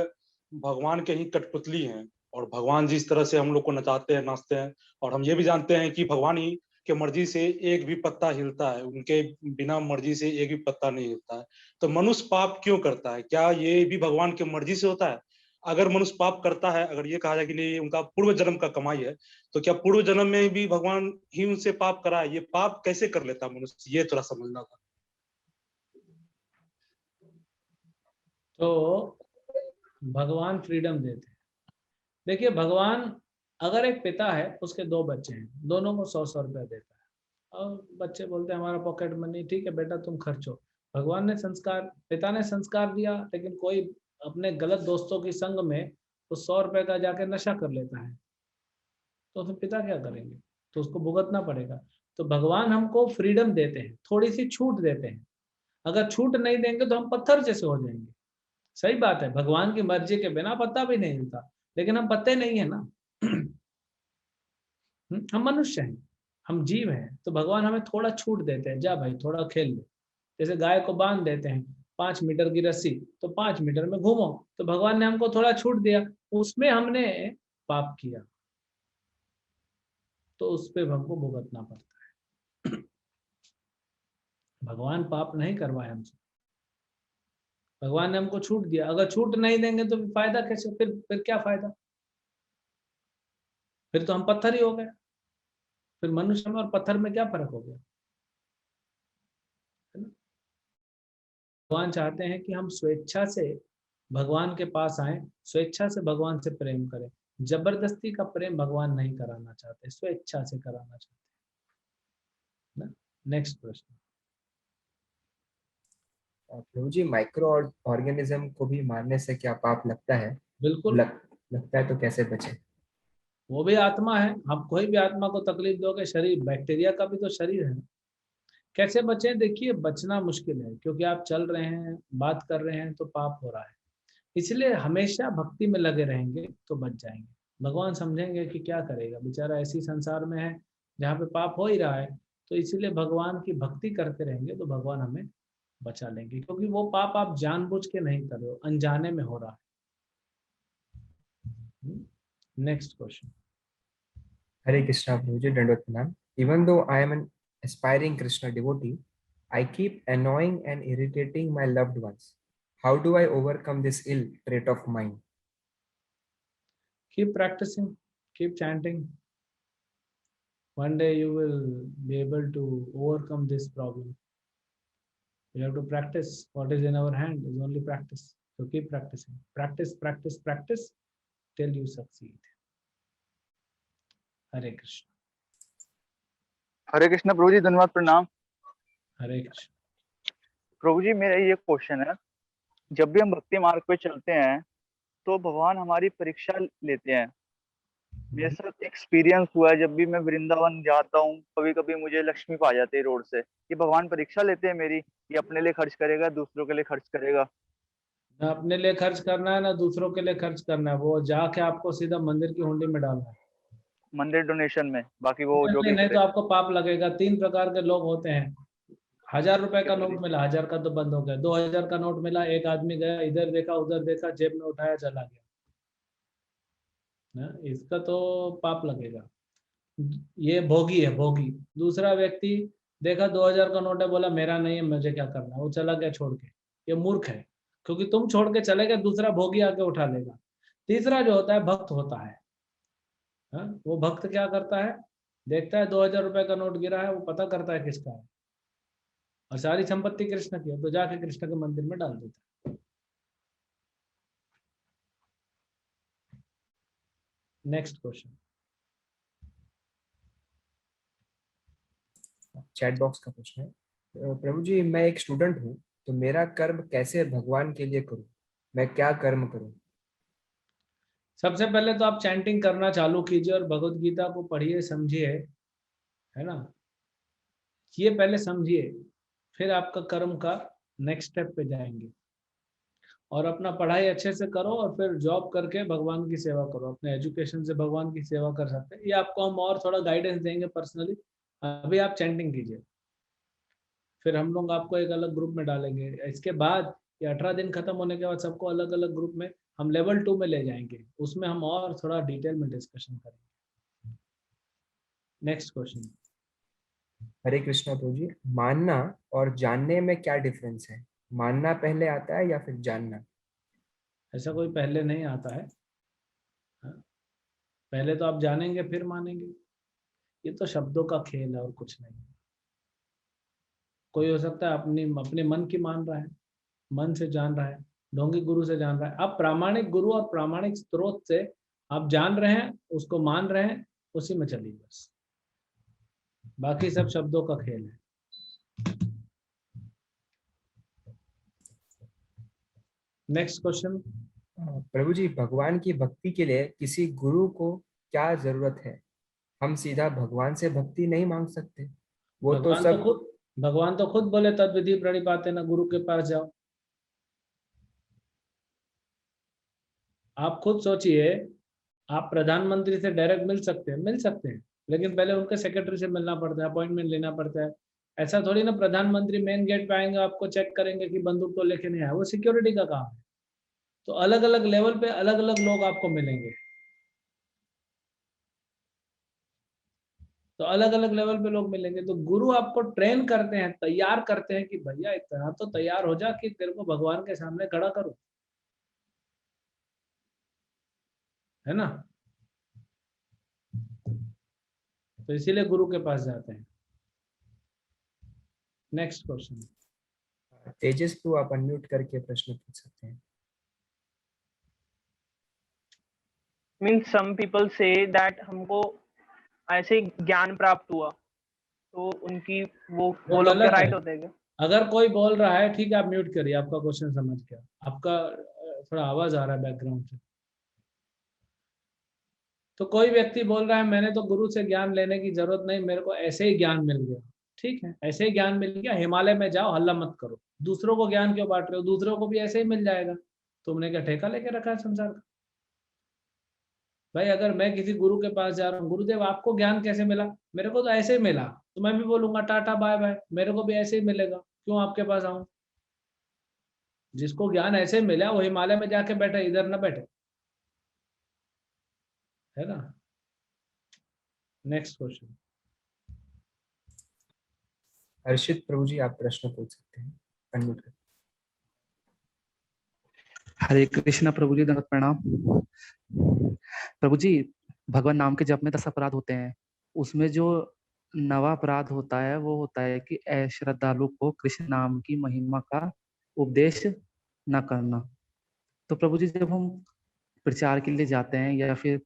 भगवान के ही कठपुतली हैं, और भगवान जिस तरह से हम लोग को नचाते हैं, नाचते हैं, और हम ये भी जानते हैं कि भगवान ही के मर्जी से एक भी पत्ता हिलता है, उनके बिना मर्जी से एक भी पत्ता नहीं हिलता है। तो मनुष्य पाप क्यों करता है? क्या ये भी भगवान के मर्जी से होता है? अगर मनुष्य पाप करता है, अगर ये कहा जाए कि नहीं उनका पूर्व जन्म का कमाई है, तो क्या पूर्व जन्म में भी भगवान ही उनसे पाप करा है? ये पाप कैसे कर लेता मनुष्य, ये थोड़ा समझना था। तो भगवान फ्रीडम देते हैं। देखिए भगवान, अगर एक पिता है, उसके 2 बच्चे हैं, दोनों को 100-100 रुपया देता है, और बच्चे बोलते हैं हमारा पॉकेट मनी, ठीक है बेटा तुम खर्चो। भगवान ने संस्कार, पिता ने संस्कार दिया, लेकिन कोई अपने गलत दोस्तों की संग में तो 100 रुपए का जाके नशा कर लेता है, तो फिर पिता क्या करेंगे? तो उसको भुगतना पड़ेगा। तो भगवान हमको फ्रीडम देते हैं, थोड़ी सी छूट देते हैं। अगर छूट नहीं देंगे तो हम पत्थर जैसे हो जाएंगे। सही बात है, भगवान की मर्जी के बिना पत्ता भी नहीं हिलता, लेकिन हम पत्ते नहीं है ना। हम मनुष्य हैं, हम जीव हैं, तो भगवान हमें थोड़ा छूट देते हैं, जा भाई थोड़ा खेल ले। जैसे गाय को बांध देते हैं 5 मीटर की रस्सी, तो 5 मीटर में घूमो, तो भगवान ने हमको थोड़ा छूट दिया, उसमें हमने पाप किया तो उस पे हमको भुगतना पड़ता है। भगवान पाप नहीं करवाए हमसे, भगवान ने हमको छूट दिया। अगर छूट नहीं देंगे तो फायदा कैसे? फिर क्या फायदा? फिर तो हम पत्थर ही हो गए। फिर मनुष्य में और पत्थर में क्या फर्क हो गया? है ना? भगवान चाहते हैं कि हम स्वेच्छा से भगवान के पास आए, स्वेच्छा से भगवान से प्रेम करें। जबरदस्ती का प्रेम भगवान नहीं कराना चाहते, स्वेच्छा से कराना चाहते हैं। नेक्स्ट प्रश्न। प्रभु जी, माइक्रो ऑर्गेनिज्म को भी मारने से क्या पाप लगता है? बिल्कुल लगता है तो कैसे बचे? वो भी आत्मा है, आप कोई भी आत्मा को तकलीफ दोगे, शरीर, बैक्टीरिया का भी तो शरीर है। कैसे बचें? देखिए बचना मुश्किल है, क्योंकि आप चल रहे हैं, बात कर रहे हैं तो पाप हो रहा है। इसलिए हमेशा भक्ति में लगे रहेंगे तो बच जाएंगे। भगवान समझेंगे कि क्या करेगा, बेचारा ऐसी संसार में है जहाँ पे पाप हो ही रहा है, तो इसीलिए भगवान की भक्ति करते रहेंगे तो भगवान हमें बचा लेंगे, क्योंकि वो पाप आप जानबूझ के नहीं कर रहे हो, अनजाने में हो रहा है। Next question. हरे कृष्णा प्रभु जी, दंडवत प्रणाम। Even though I am an aspiring Krishna devotee, I keep annoying and irritating my loved ones. How do I overcome this ill trait of mine? Keep practicing, keep chanting. One day you will be able to overcome this problem. We have to practice. What is in our hand is only practice. So keep practicing. Practice, practice, practice till you succeed. हरे कृष्ण। हरे कृष्ण प्रभु जी, धन्यवाद, प्रणाम। हरे कृष्ण। प्रभु जी, मेरा ये question है, जब भी हम भक्ति मार्ग पे चलते हैं तो भगवान हमारी परीक्षा लेते हैं। मेरे साथ एक्सपीरियंस हुआ है, जब भी मैं वृंदावन जाता हूँ कभी कभी मुझे लक्ष्मी पा जाती है रोड से। ये भगवान परीक्षा लेते हैं मेरी, ये अपने लिए खर्च करेगा, दूसरों के लिए खर्च करेगा? ना अपने लिए खर्च करना है ना दूसरों के लिए खर्च करना है, वो जाके आपको सीधा मंदिर की हुंडी में डालना है, मंदिर डोनेशन में। बाकी वो जो भी नहीं तो आपको पाप लगेगा। 3 प्रकार के लोग होते हैं। 1000 रुपए का नोट मिला, 1000 का तो बंद हो गया। 2000 का नोट मिला, एक आदमी गया, इधर देखा उधर देखा, जेब में उठाया चला गया ना, इसका तो पाप लगेगा। ये भोगी है, भोगी। दूसरा व्यक्ति देखा 2000 का नोट है, बोला मेरा नहीं है, मुझे क्या करना, वो चला गया छोड़ के, ये मूर्ख है, क्योंकि तुम छोड़ के चले गए, दूसरा भोगी आके उठा लेगा। तीसरा जो होता है भक्त होता है, वो भक्त क्या करता है? देखता है 2000 रुपए का नोट गिरा है, वो पता करता है किसका है, और सारी संपत्ति कृष्ण की है, तो जाके कृष्ण के मंदिर में डाल देता है। Next question. चैट बॉक्स का प्रश्न है, प्रभु जी मैं एक स्टूडेंट हूँ, तो मेरा कर्म कैसे भगवान के लिए करूँ, मैं क्या कर्म करूँ? सबसे पहले तो आप चैंटिंग करना चालू कीजिए और भगवत गीता को पढ़िए, समझिए, है ना, ये पहले समझिए, फिर आपका कर्म का नेक्स्ट स्टेप पे जाएंगे। और अपना पढ़ाई अच्छे से करो और फिर जॉब करके भगवान की सेवा करो, अपने एजुकेशन से भगवान की सेवा कर सकते हैं। ये आपको हम और थोड़ा गाइडेंस देंगे पर्सनली, अभी आप चैंटिंग कीजिए, फिर हम लोग आपको एक अलग ग्रुप में डालेंगे। इसके बाद ये 18 दिन खत्म होने के बाद सबको अलग अलग ग्रुप में हम लेवल 2 में ले जाएंगे, उसमें हम और थोड़ा डिटेल में डिस्कशन करेंगे। Next question. हरे कृष्णा प्रभु जी, मानना और जानने में क्या डिफरेंस है? मानना पहले आता है या फिर जानना? ऐसा कोई पहले नहीं आता है, पहले तो आप जानेंगे फिर मानेंगे, ये तो शब्दों का खेल है और कुछ नहीं। कोई हो सकता है अपने मन की मान रहा है, मन से जान रहा है, ढोंगी गुरु से जान रहा है। आप प्रामाणिक गुरु और प्रामाणिक स्रोत से आप जान रहे हैं, उसको मान रहे हैं, उसी में चलिए बस, बाकी सब शब्दों का खेल है। Next question. प्रभु जी भगवान की भक्ति के लिए किसी गुरु को क्या जरूरत है? हम सीधा भगवान से भक्ति नहीं मांग सकते, वो तो सब भगवान तो खुद बोले तद्विधि प्रणिपाते न, गुरु के पास जाओ। आप खुद सोचिए, आप प्रधानमंत्री से डायरेक्ट मिल सकते हैं, लेकिन पहले उनके सेक्रेटरी से मिलना पड़ता है, अपॉइंटमेंट लेना पड़ता है। ऐसा थोड़ी ना प्रधानमंत्री मेन गेट पे आएंगे, आपको चेक करेंगे कि बंदूक तो लेके नहीं आया, वो सिक्योरिटी का काम है। तो अलग अलग लेवल पे अलग अलग लोग आपको मिलेंगे, तो अलग अलग लेवल पे लोग मिलेंगे। तो गुरु आपको ट्रेन करते हैं, तैयार करते हैं कि भैया इतना तो तैयार हो जा कि तेरे को भगवान के सामने खड़ा करो, है ना। तो इसीलिए गुरु के पास जाते हैं। Next question. तेजस टू आप अनम्यूट करके प्रश्न पूछ सकते हैं। मीन्स सम पीपल से दैट हमको ऐसे ज्ञान प्राप्त हुआ, तो उनकी वो लोग क्या राइट होते हैं क्या? अगर कोई बोल रहा है, ठीक है, आप म्यूट करिए, आपका क्वेश्चन समझ गया। आपका थोड़ा आवाज आ रहा है बैकग्राउंड से। तो कोई व्यक्ति बोल रहा है मैंने तो गुरु से ज्ञान लेने की जरूरत नहीं, मेरे को ऐसे ही ज्ञान मिल गया। ठीक है, ऐसे ही ज्ञान मिल गया, हिमालय में जाओ, हल्ला मत करो। दूसरों को ज्ञान क्यों बांट रहे हो? दूसरों को भी ऐसे ही मिल जाएगा, तुमने क्या ठेका लेके रखा है संसार का? भाई अगर मैं किसी गुरु के पास जा रहा हूँ, गुरुदेव आपको ज्ञान कैसे मिला? मेरे को तो ऐसे ही मिला, तो मैं भी बोलूंगा टाटा बाय बाय, मेरे को भी ऐसे ही मिलेगा, क्यों आपके पास आऊं? जिसको ज्ञान ऐसे मिला वो हिमालय में जाके बैठे, इधर ना बैठे, है ना। Next question. हर्षित प्रभु जी आप प्रश्न पूछ सकते हैं, अनम्यूट कर। हरे कृष्णा प्रभु जी, दंडवत प्रणाम। प्रभु जी भगवान नाम के जप में 10 अपराध होते हैं, उसमें जो 9वां अपराध होता है वो होता है कि अश्रद्धालु को कृष्ण नाम की महिमा का उपदेश न करना। तो प्रभु जी जब हम प्रचार के लिए जाते हैं या फिर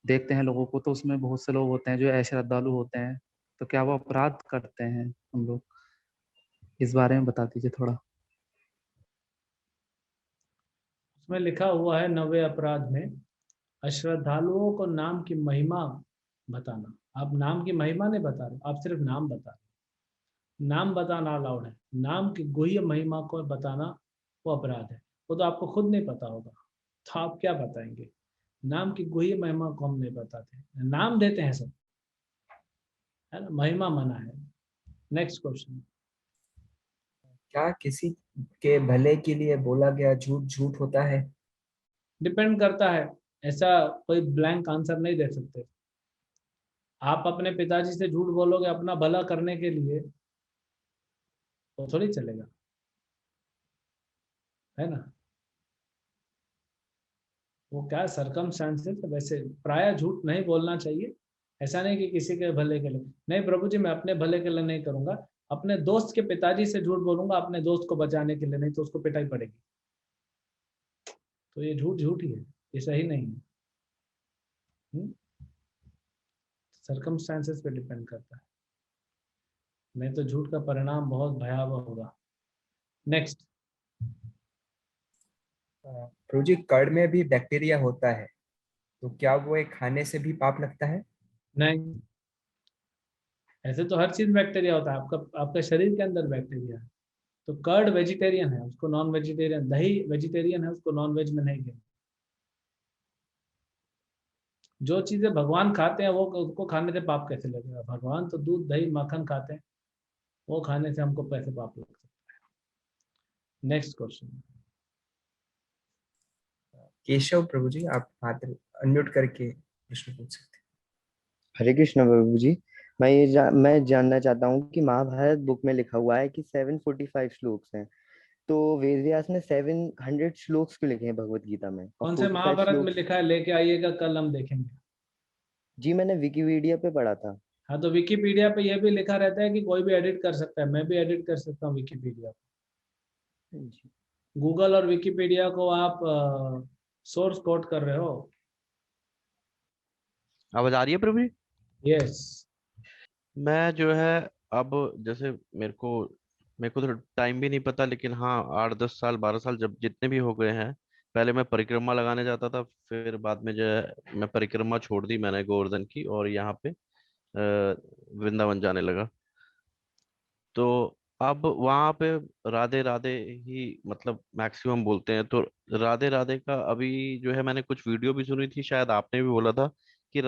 देखते हैं लोगों को, तो उसमें बहुत से लोग होते हैं जो अश्रद्धालु होते हैं, तो क्या वो अपराध करते हैं हम लोग? इस बारे में बता दीजिए थोड़ा। उसमें लिखा हुआ है 9वें अपराध में, अश्रद्धालुओं को नाम की महिमा बताना। आप नाम की महिमा नहीं बता रहे, आप सिर्फ नाम बता रहे। नाम बताना अलाउड है, नाम की गुह्य महिमा को बताना वो अपराध है। वो तो आपको खुद नहीं पता होगा, तो आप क्या बताएंगे? नाम की गुह्य महिमा को हम नहीं बताते, नाम देते हैं सब, है ना, महिमा मना है। Next question. क्या किसी के भले के लिए बोला गया झूठ झूठ होता है? डिपेंड करता है, ऐसा कोई ब्लैंक आंसर नहीं दे सकते। आप अपने पिताजी से झूठ बोलोगे अपना भला करने के लिए, तो थोड़ी चलेगा, है ना। वो क्या सर्कमस्टांसेस, वैसे प्राय झूठ नहीं बोलना चाहिए, ऐसा नहीं कि किसी के भले के लिए, नहीं प्रभु जी मैं अपने भले के लिए नहीं करूंगा, अपने दोस्त के पिताजी से झूठ बोलूंगा अपने दोस्त को बचाने के लिए, नहीं तो उसको पिटाई पड़ेगी। तो ये झूठ झूठ ही है, ये सही नहीं है। सर्कमस्टांसेस पे डिपेंड करता है, नहीं तो झूठ का परिणाम बहुत भयावह होगा। नेक्स्ट। प्रभु जी कर्ड में भी बैक्टीरिया होता है, तो क्या वो एक खाने से भी पाप लगता है? नहीं, ऐसे तो हर चीज बैक्टीरिया होता है, आपका शरीर के अंदर बैक्टीरिया है। तो कर्ड वेजिटेरियन है, उसको नॉन वेजिटेरियन, दही वेजिटेरियन है, उसको नॉन वेज में नहीं गिनते। जो चीजें भगवान खाते हैं वो उसको खाने से पाप कैसे लगेगा? भगवान तो दूध दही माखन खाते हैं, वो खाने से हमको कैसे पाप लग सकता है? Next question. केशव प्रभु जी आप हाथ अनम्यूट करके प्रश्न पूछ सकते हैं। हरे कृष्ण प्रभु जी, मैं जानना चाहता हूँ कि महाभारत बुक में लिखा हुआ है कि 745 श्लोक्स हैं, तो वेद व्यास ने 700 श्लोक्स क्यों लिखे हैं भगवत गीता में? और कौन से 45 महाभारत में श्लोक्स लिखा है? लेके आइएगा, कल हम देखेंगे। जी मैंने विकिपीडिया पे पढ़ा था। हाँ तो विकिपीडिया पे ये भी लिखा रहता है कि कोई भी एडिट कर सकता है, मैं भी एडिट कर सकता हूँ विकिपीडिया को। गूगल और विकिपीडिया को आप सोर्स कोड कर रहे हो। आवाज आ रही है प्रभु जी? यस। मैं जो है अब जैसे मेरे को तो टाइम भी नहीं पता, लेकिन हाँ 8 10 साल 12 साल जब जितने भी हो गए हैं, पहले मैं परिक्रमा लगाने जाता था, फिर बाद में जो है मैं परिक्रमा छोड़ दी मैंने गोवर्धन की, और यहाँ पे वृंदावन जाने लगा। तो अब वहाँ पे राधे राधे ही मतलब मैक्सिमम बोलते हैं। तो राधे राधे का अभी जो है मैंने कुछ वीडियो भी सुनी थी, शायद आपने भी बोला था कि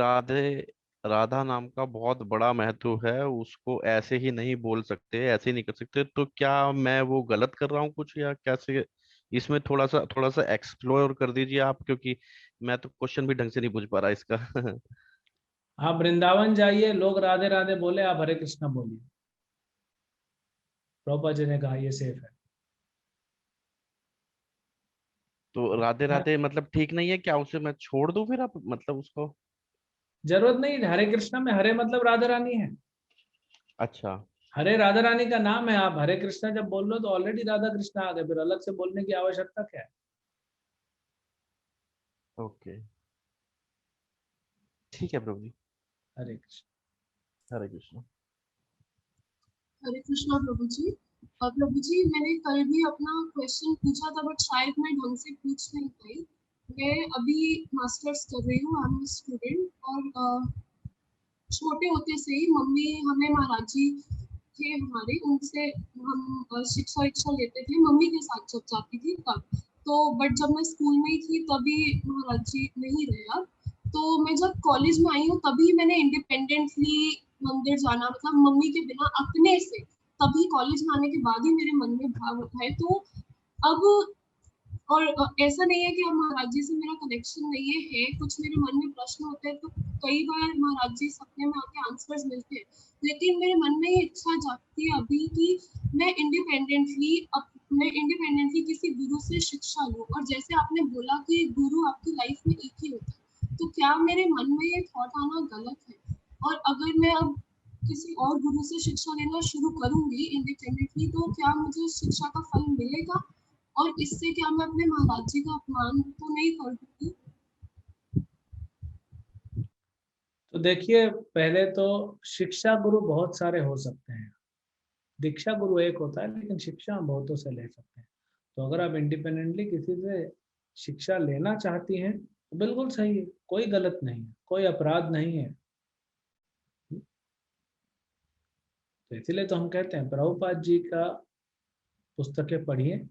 राधा नाम का बहुत बड़ा महत्व है, उसको ऐसे ही नहीं बोल सकते, ऐसे ही नहीं कर सकते। तो क्या मैं वो गलत कर रहा हूँ कुछ, या कैसे? इसमें थोड़ा सा एक्सप्लोर कर दीजिए आप, क्योंकि मैं तो क्वेश्चन भी ढंग से नहीं पूछ पा रहा इसका। आप वृंदावन जाइए, लोग राधे राधे बोले, आप हरे कृष्णा बोलिए। प्रभुपाद जी ने कहा ये सेफ है। तो राधे राधे मतलब ठीक नहीं है क्या? उसे मैं छोड़ दूं फिर, आप मतलब उसको? जरूरत नहीं, हरे कृष्णा में हरे मतलब राधा रानी है। अच्छा। हरे राधा रानी का नाम है, आप हरे कृष्णा जब बोल रहे हो तो ऑलरेडी राधा कृष्णा आ गए, फिर अलग से बोलने की आवश्यकता क्या है? ओके, ठीक है प्रभु जी। हरे कृष्ण। हरे कृष्ण। हरे कृष्णा प्रभु जी। प्रभु जी मैंने कल भी अपना क्वेश्चन पूछा था, बट शायद मैं ढंग से पूछ नहीं पाई। मैं अभी मास्टर्स कर रही हूँ, आई एम स्टूडेंट, और छोटे होते से ही मम्मी हमें महाराज जी थे हमारे, उनसे हम शिक्षा लेते थे मम्मी के साथ जब जाती थी तब। तो बट जब मैं स्कूल में ही थी तभी महाराज जी नहीं रहे। तो मैं जब कॉलेज में आई हूँ तभी मैंने इंडिपेंडेंटली मंदिर जाना, मतलब मम्मी के बिना अपने से, तभी कॉलेज में आने के बाद ही मेरे मन में भाव उठाए। तो अब और ऐसा नहीं है कि अब महाराज जी से मेरा कनेक्शन नहीं है, कुछ मेरे मन में प्रश्न होते हैं तो कई बार महाराज जी सपने में आके आंसर्स मिलते हैं, लेकिन मेरे मन में ये इच्छा जागती है अभी कि मैं इंडिपेंडेंटली किसी गुरु से शिक्षा लूं। और जैसे आपने बोला कि गुरु आपकी लाइफ में एक ही होता है, तो क्या मेरे मन में ये थॉट आना गलत है? और अगर मैं अब किसी और गुरु से शिक्षा लेना शुरू करूंगी इंडिपेंडेंटली, तो क्या मुझे शिक्षा का फल मिलेगा? और इससे क्या मैं अपने महाराज जी का अपमान तो नहीं कर दूंगी? तो देखिए, पहले तो शिक्षा गुरु बहुत सारे हो सकते हैं, दीक्षा गुरु एक होता है, लेकिन शिक्षा हम बहुतों से ले सकते हैं। तो अगर आप इंडिपेंडेंटली किसी से शिक्षा लेना चाहती हैं तो बिल्कुल सही है, कोई गलत नहीं है, कोई अपराध नहीं है। तो इसीलिए तो हम कहते हैं प्रभुपाद जी का पुस्तकें पढ़िए,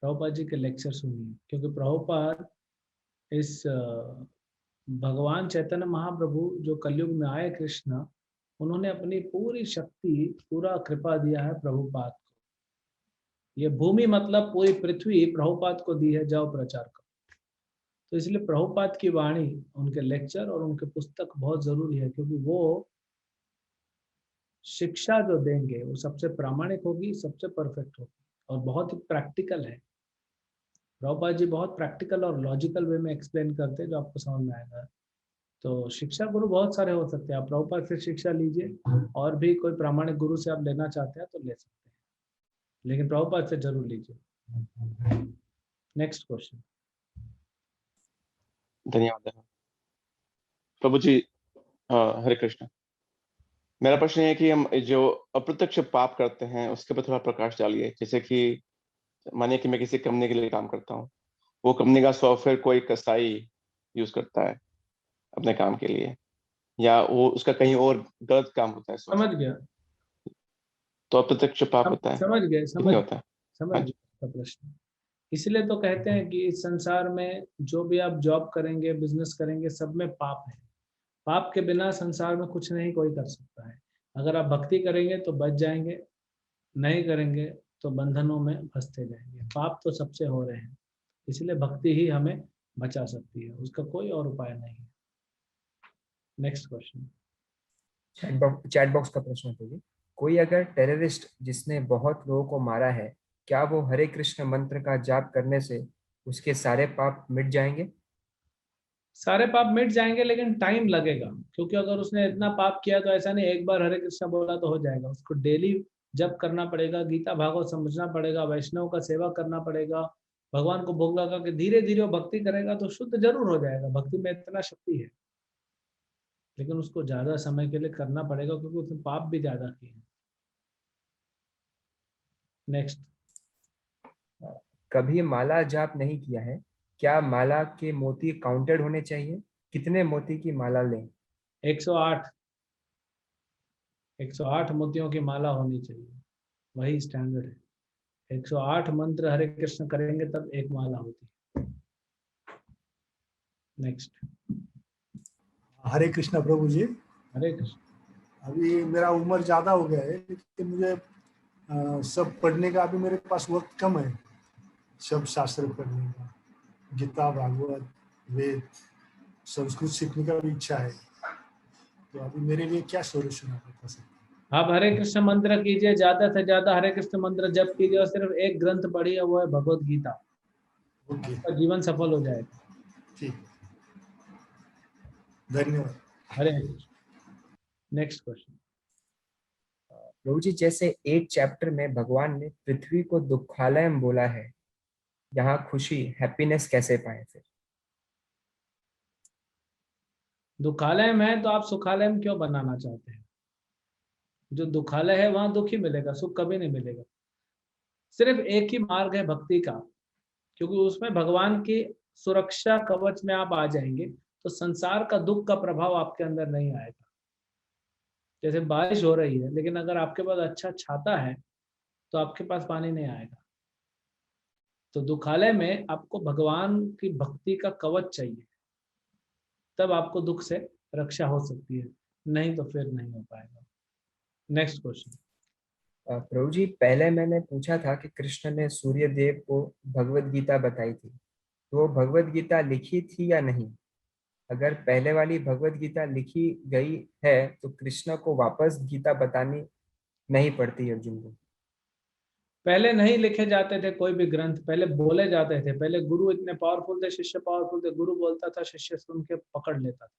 प्रभुपाद जी के लेक्चर सुनिए, क्योंकि प्रभुपाद इस भगवान चैतन्य महाप्रभु जो कलयुग में आए कृष्ण, उन्होंने अपनी पूरी शक्ति, पूरा कृपा दिया है प्रभुपाद को। ये भूमि मतलब पूरी पृथ्वी प्रभुपाद को दी है, जाओ प्रचार करो। तो इसलिए प्रभुपाद की वाणी, उनके लेक्चर और उनके पुस्तक बहुत जरूरी है, क्योंकि वो शिक्षा जो देंगे वो सबसे प्रामाणिक होगी, सबसे परफेक्ट होगी और बहुत ही प्रैक्टिकल है। प्रभुपाद जी बहुत प्रैक्टिकल और लॉजिकल वे में एक्सप्लेन करते हैं, जो आपको समझ में आएगा। तो शिक्षा गुरु बहुत सारे हो सकते हैं, आप प्रभुपाद से शिक्षा लीजिए, और भी कोई प्रामाणिक गुरु से आप लेना चाहते हैं तो ले सकते हैं, लेकिन प्रभुपाद से जरूर लीजिए। Next question. धन्यवाद प्रभु जी। हरे कृष्ण। मेरा प्रश्न है कि हम जो अप्रत्यक्ष पाप करते हैं उसके पर थोड़ा प्रकाश डालिए। जैसे कि मानिए कि मैं किसी कंपनी के लिए काम करता हूँ, वो कंपनी का सॉफ्टवेयर कोई कसाई यूज करता है अपने काम के लिए, या वो उसका कहीं और गलत काम होता है, समझ गया, तो अप्रत्यक्ष पाप होता है। समझ गए, कितने होता है? समझ गया प्रश्न। इसलिए तो कहते हैं कि इस संसार में जो भी आप जॉब करेंगे, बिजनेस करेंगे, सब में पाप है। पाप के बिना संसार में कुछ नहीं कोई कर सकता है। अगर आप भक्ति करेंगे तो बच जाएंगे, नहीं करेंगे तो बंधनों में फंसते जाएंगे। पाप तो सबसे हो रहे हैं, इसलिए भक्ति ही हमें बचा सकती है, उसका कोई और उपाय नहीं है। Next question. चैट बॉक्स का प्रश्न है, कोई अगर टेररिस्ट जिसने बहुत लोगों को मारा है, क्या वो हरे कृष्ण मंत्र का जाप करने से उसके सारे पाप मिट जाएंगे? सारे पाप मिट जाएंगे, लेकिन टाइम लगेगा, क्योंकि अगर उसने इतना पाप किया तो ऐसा नहीं एक बार हरे कृष्ण बोला तो हो जाएगा। उसको डेली जप करना पड़ेगा, गीता भागवत समझना पड़ेगा, वैष्णव का सेवा करना पड़ेगा, भगवान को भोग लगा के धीरे धीरे वो भक्ति करेगा तो शुद्ध जरूर हो जाएगा। भक्ति में इतना शक्ति है, लेकिन उसको ज्यादा समय के लिए करना पड़ेगा, क्योंकि उसने पाप भी ज्यादा किए हैं। नेक्स्ट। कभी माला जाप नहीं किया है, क्या माला के मोती काउंटेड होने चाहिए? कितने मोती की माला लें? 108 मोतियों की माला होनी चाहिए, वही स्टैंडर्ड है। 108 मंत्र हरे कृष्ण करेंगे तब एक माला होती है। नेक्स्ट। हरे कृष्ण प्रभु जी। हरे कृष्ण। अभी मेरा उम्र ज्यादा हो गया है, लेकिन मुझे सब पढ़ने का अभी मेरे पास वक्त कम है। सब शास्त्र पढ़ने का, गीता भागवत वेद संस्कृत सीखने का भी इच्छा है, तो अभी मेरे लिए क्या सोल्यूशन आप बता सकते हैं? आप हरे कृष्ण मंत्र कीजिए, ज्यादा से ज्यादा हरे कृष्ण मंत्र जप कीजिए, और सिर्फ एक ग्रंथ पढ़िए, वो है भगवत गीता। आपका जीवन सफल हो जाएगा। ठीक, धन्यवाद। हरे कृष्ण। Next question. प्रभु जी, जैसे 8 चैप्टर में भगवान ने पृथ्वी को दुखालयम बोला है, यहाँ खुशी हैप्पीनेस कैसे पाए फिर? दुखालय में है तो आप सुखालय में क्यों बनाना चाहते हैं? जो दुखालय है वहां दुख ही मिलेगा, सुख कभी नहीं मिलेगा। सिर्फ एक ही मार्ग है भक्ति का, क्योंकि उसमें भगवान की सुरक्षा कवच में आप आ जाएंगे तो संसार का दुख का प्रभाव आपके अंदर नहीं आएगा। जैसे बारिश हो रही है, लेकिन अगर आपके पास अच्छा छाता है तो आपके पास पानी नहीं आएगा। तो दुखालय में आपको भगवान की भक्ति का कवच चाहिए, तब आपको दुख से रक्षा हो सकती है, नहीं तो फिर नहीं हो पाएगा। Next question. प्रभु जी, पहले मैंने पूछा था कि कृष्ण ने सूर्य देव को भगवत गीता बताई थी, तो वो भगवत गीता लिखी थी या नहीं? अगर पहले वाली भगवत गीता लिखी गई है तो कृष्ण को वापस गीता बतानी नहीं पड़ती अर्जुन को? पहले नहीं लिखे जाते थे कोई भी ग्रंथ, पहले बोले जाते थे। पहले गुरु इतने पावरफुल थे, शिष्य पावरफुल थे। गुरु बोलता था, शिष्य सुन के पकड़ लेता था।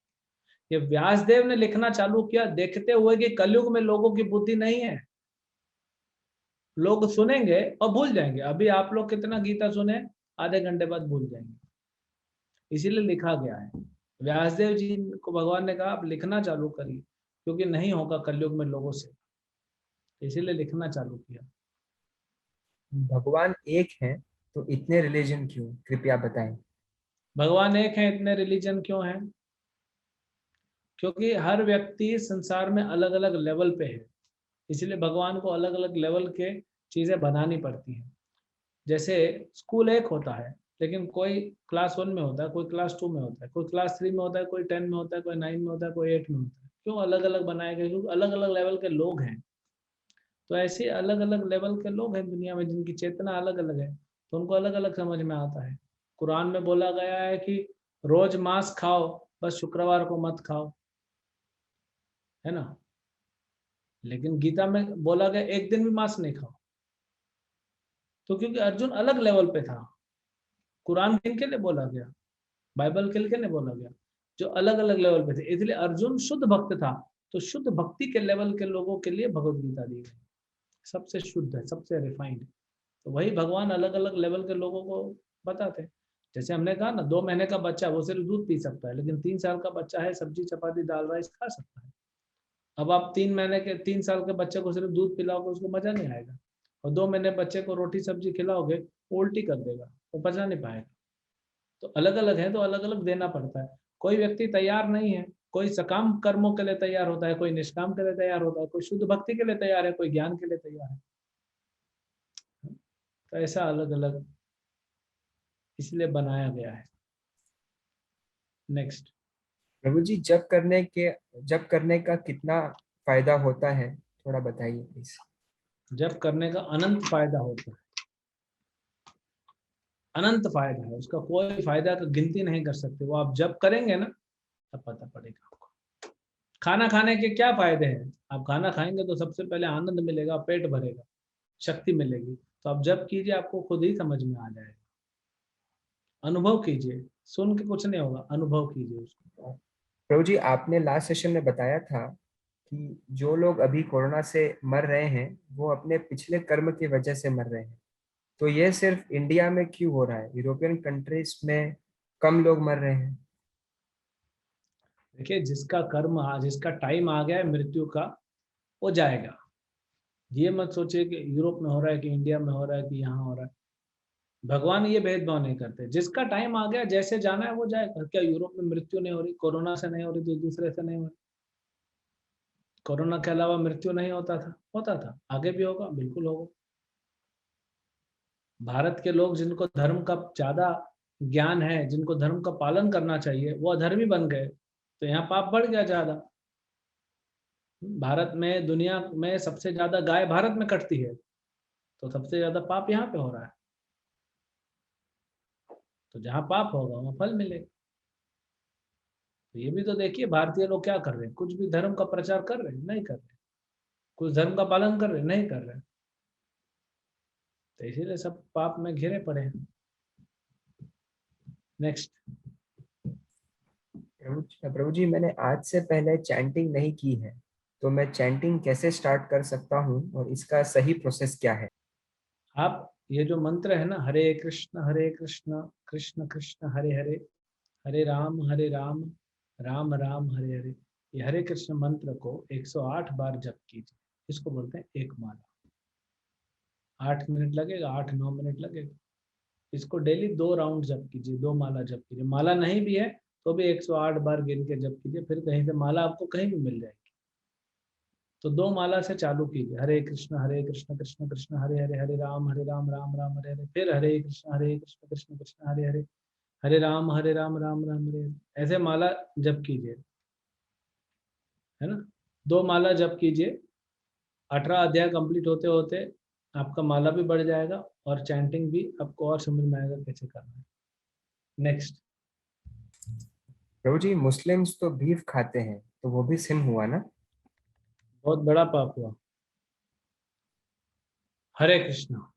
ये व्यासदेव ने लिखना चालू किया, देखते हुए कि कलयुग में लोगों की बुद्धि नहीं है, लोग सुनेंगे और भूल जाएंगे। अभी आप लोग कितना गीता सुने, आधे घंटे बाद भूल जाएंगे। इसीलिए लिखा गया है। व्यासदेव जी को भगवान ने कहा आप लिखना चालू करिए, क्योंकि नहीं होगा कलयुग में लोगों से, इसीलिए लिखना चालू किया। भगवान एक हैं तो इतने रिलीजन क्यों, कृपया बताएं। भगवान एक है, इतने रिलीजन क्यों हैं? क्योंकि हर व्यक्ति संसार में अलग अलग लेवल पे है, इसलिए भगवान को अलग अलग लेवल के चीजें बनानी पड़ती हैं। जैसे स्कूल एक होता है, लेकिन कोई क्लास 1 में होता है, कोई क्लास 2 में होता है, कोई क्लास 3 में होता है, कोई 10 में होता है, कोई 9 में होता है, कोई 8 में होता है। क्यों अलग अलग बनाए गए? क्योंकि अलग अलग लेवल के लोग हैं। तो ऐसे अलग अलग लेवल के लोग हैं दुनिया में, जिनकी चेतना अलग अलग है, तो उनको अलग अलग समझ में आता है। कुरान में बोला गया है कि रोज मांस खाओ, बस शुक्रवार को मत खाओ, है ना। लेकिन गीता में बोला गया एक दिन भी मांस नहीं खाओ। तो क्योंकि अर्जुन अलग लेवल पे था। कुरान किन के लिए बोला गया? बाइबल किन के लिए बोला गया? जो अलग अलग लेवल पे थे। इसलिए अर्जुन शुद्ध भक्त था, तो शुद्ध भक्ति के लेवल के लोगों के लिए भगवत गीता दी गई, सबसे शुद्ध है, सबसे रिफाइंड। तो वही भगवान अलग अलग लेवल के लोगों को बताते हैं। जैसे हमने कहा ना, 2 महीने का बच्चा वो सिर्फ दूध पी सकता है, लेकिन 3 साल का बच्चा है सब्जी चपाती दाल राइस खा सकता है। अब आप 3 साल के बच्चे को सिर्फ दूध पिलाओगे, उसको मजा नहीं आएगा, और 2 महीने बच्चे को रोटी सब्जी खिलाओगे, उल्टी कर देगा, वो पचा नहीं पाएगा। तो अलग अलग है, तो अलग अलग देना पड़ता है। कोई व्यक्ति तैयार नहीं है, कोई सकाम कर्मों के लिए तैयार होता है, कोई निष्काम के लिए तैयार होता है, कोई शुद्ध भक्ति के लिए तैयार है, कोई ज्ञान के लिए तैयार है। तो ऐसा अलग अलग इसलिए बनाया गया है। नेक्स्ट। प्रभु जी, जप करने का कितना फायदा होता है, थोड़ा बताइए प्लीज। जप करने का अनंत फायदा होता है, अनंत फायदा है, उसका कोई फायदा का गिनती नहीं कर सकते। वो आप जप करेंगे ना तब पता पड़ेगा आपको। खाना खाने के क्या फायदे हैं? आप खाना खाएंगे तो सबसे पहले आनंद मिलेगा, पेट भरेगा, शक्ति मिलेगी। तो आप जप कीजिए, आपको खुद ही समझ में आ जाएगा। अनुभव कीजिए, सुन के कुछ नहीं होगा, अनुभव कीजिए उसको। प्रभु जी, आपने लास्ट सेशन में बताया था कि जो लोग अभी कोरोना से मर रहे हैं वो अपने पिछले कर्म की वजह से मर रहे हैं। तो ये सिर्फ इंडिया में क्यों हो रहा है? यूरोपियन कंट्रीज में कम लोग मर रहे हैं। देखिए, जिसका टाइम आ गया है मृत्यु का, वो जाएगा। ये मत सोचिए कि यूरोप में हो रहा है कि इंडिया में हो रहा है कि यहाँ हो रहा है। भगवान ये भेदभाव नहीं करते। जिसका टाइम आ गया, जैसे जाना है वो जाएगा। क्या यूरोप में मृत्यु नहीं हो रही? कोरोना से नहीं हो रही तो दूसरे से नहीं हो रही। कोरोना के अलावा मृत्यु नहीं होता था, आगे भी होगा, बिल्कुल होगा। भारत के लोग जिनको धर्म का ज्यादा ज्ञान है, जिनको धर्म का पालन करना चाहिए, वो अधर्मी बन गए, तो यहाँ पाप बढ़ गया ज्यादा। भारत में, दुनिया में सबसे ज्यादा गाय भारत में कटती है, तो सबसे ज्यादा पाप यहाँ पे हो रहा है। तो जहाँ पाप होगा वहाँ फल मिलेगा। तो ये भी तो देखिए, भारतीय लोग क्या कर रहे हैं? कुछ भी धर्म का प्रचार कर रहे हैं? नहीं कर रहे। कुछ धर्म का पालन कर रहे हैं? नहीं कर रहे। तो इसीलिए सब पाप में घिरे पड़े हैं। नेक्स्ट। प्रभु जी, मैंने आज से पहले चैंटिंग नहीं की है, तो मैं चैंटिंग कैसे स्टार्ट कर सकता हूँ और इसका सही प्रोसेस क्या है? आप ये जो मंत्र है ना, हरे कृष्ण कृष्ण कृष्ण हरे हरे, हरे राम राम राम हरे हरे, ये हरे कृष्ण मंत्र को 108 बार जप कीजिए। इसको बोलते हैं एक माला। 8 मिनट लगेगा, 8-9 मिनट लगेगा। इसको डेली 2 राउंड जप कीजिए, 2 माला जप कीजिए। माला नहीं भी है तो भी 108 बार गिन के जप कीजिए। फिर कहीं से माला आपको कहीं भी मिल जाएगी, तो 2 माला से चालू कीजिए। हरे कृष्ण कृष्ण कृष्ण हरे हरे, हरे राम राम राम हरे हरे। फिर हरे कृष्ण कृष्ण कृष्ण हरे हरे, हरे राम राम राम हरे हरे। ऐसे माला जप कीजिए, है ना। 2 माला जप कीजिए। 18 अध्याय कंप्लीट होते होते आपका माला भी बढ़ जाएगा और चैंटिंग भी आपको और समझ में आएगा कैसे करना है। नेक्स्ट। प्रभु जी, मुस्लिम्स तो बीफ खाते हैं, तो वो भी सिन हुआ ना? बहुत बड़ा पाप हुआ। हरे कृष्णा।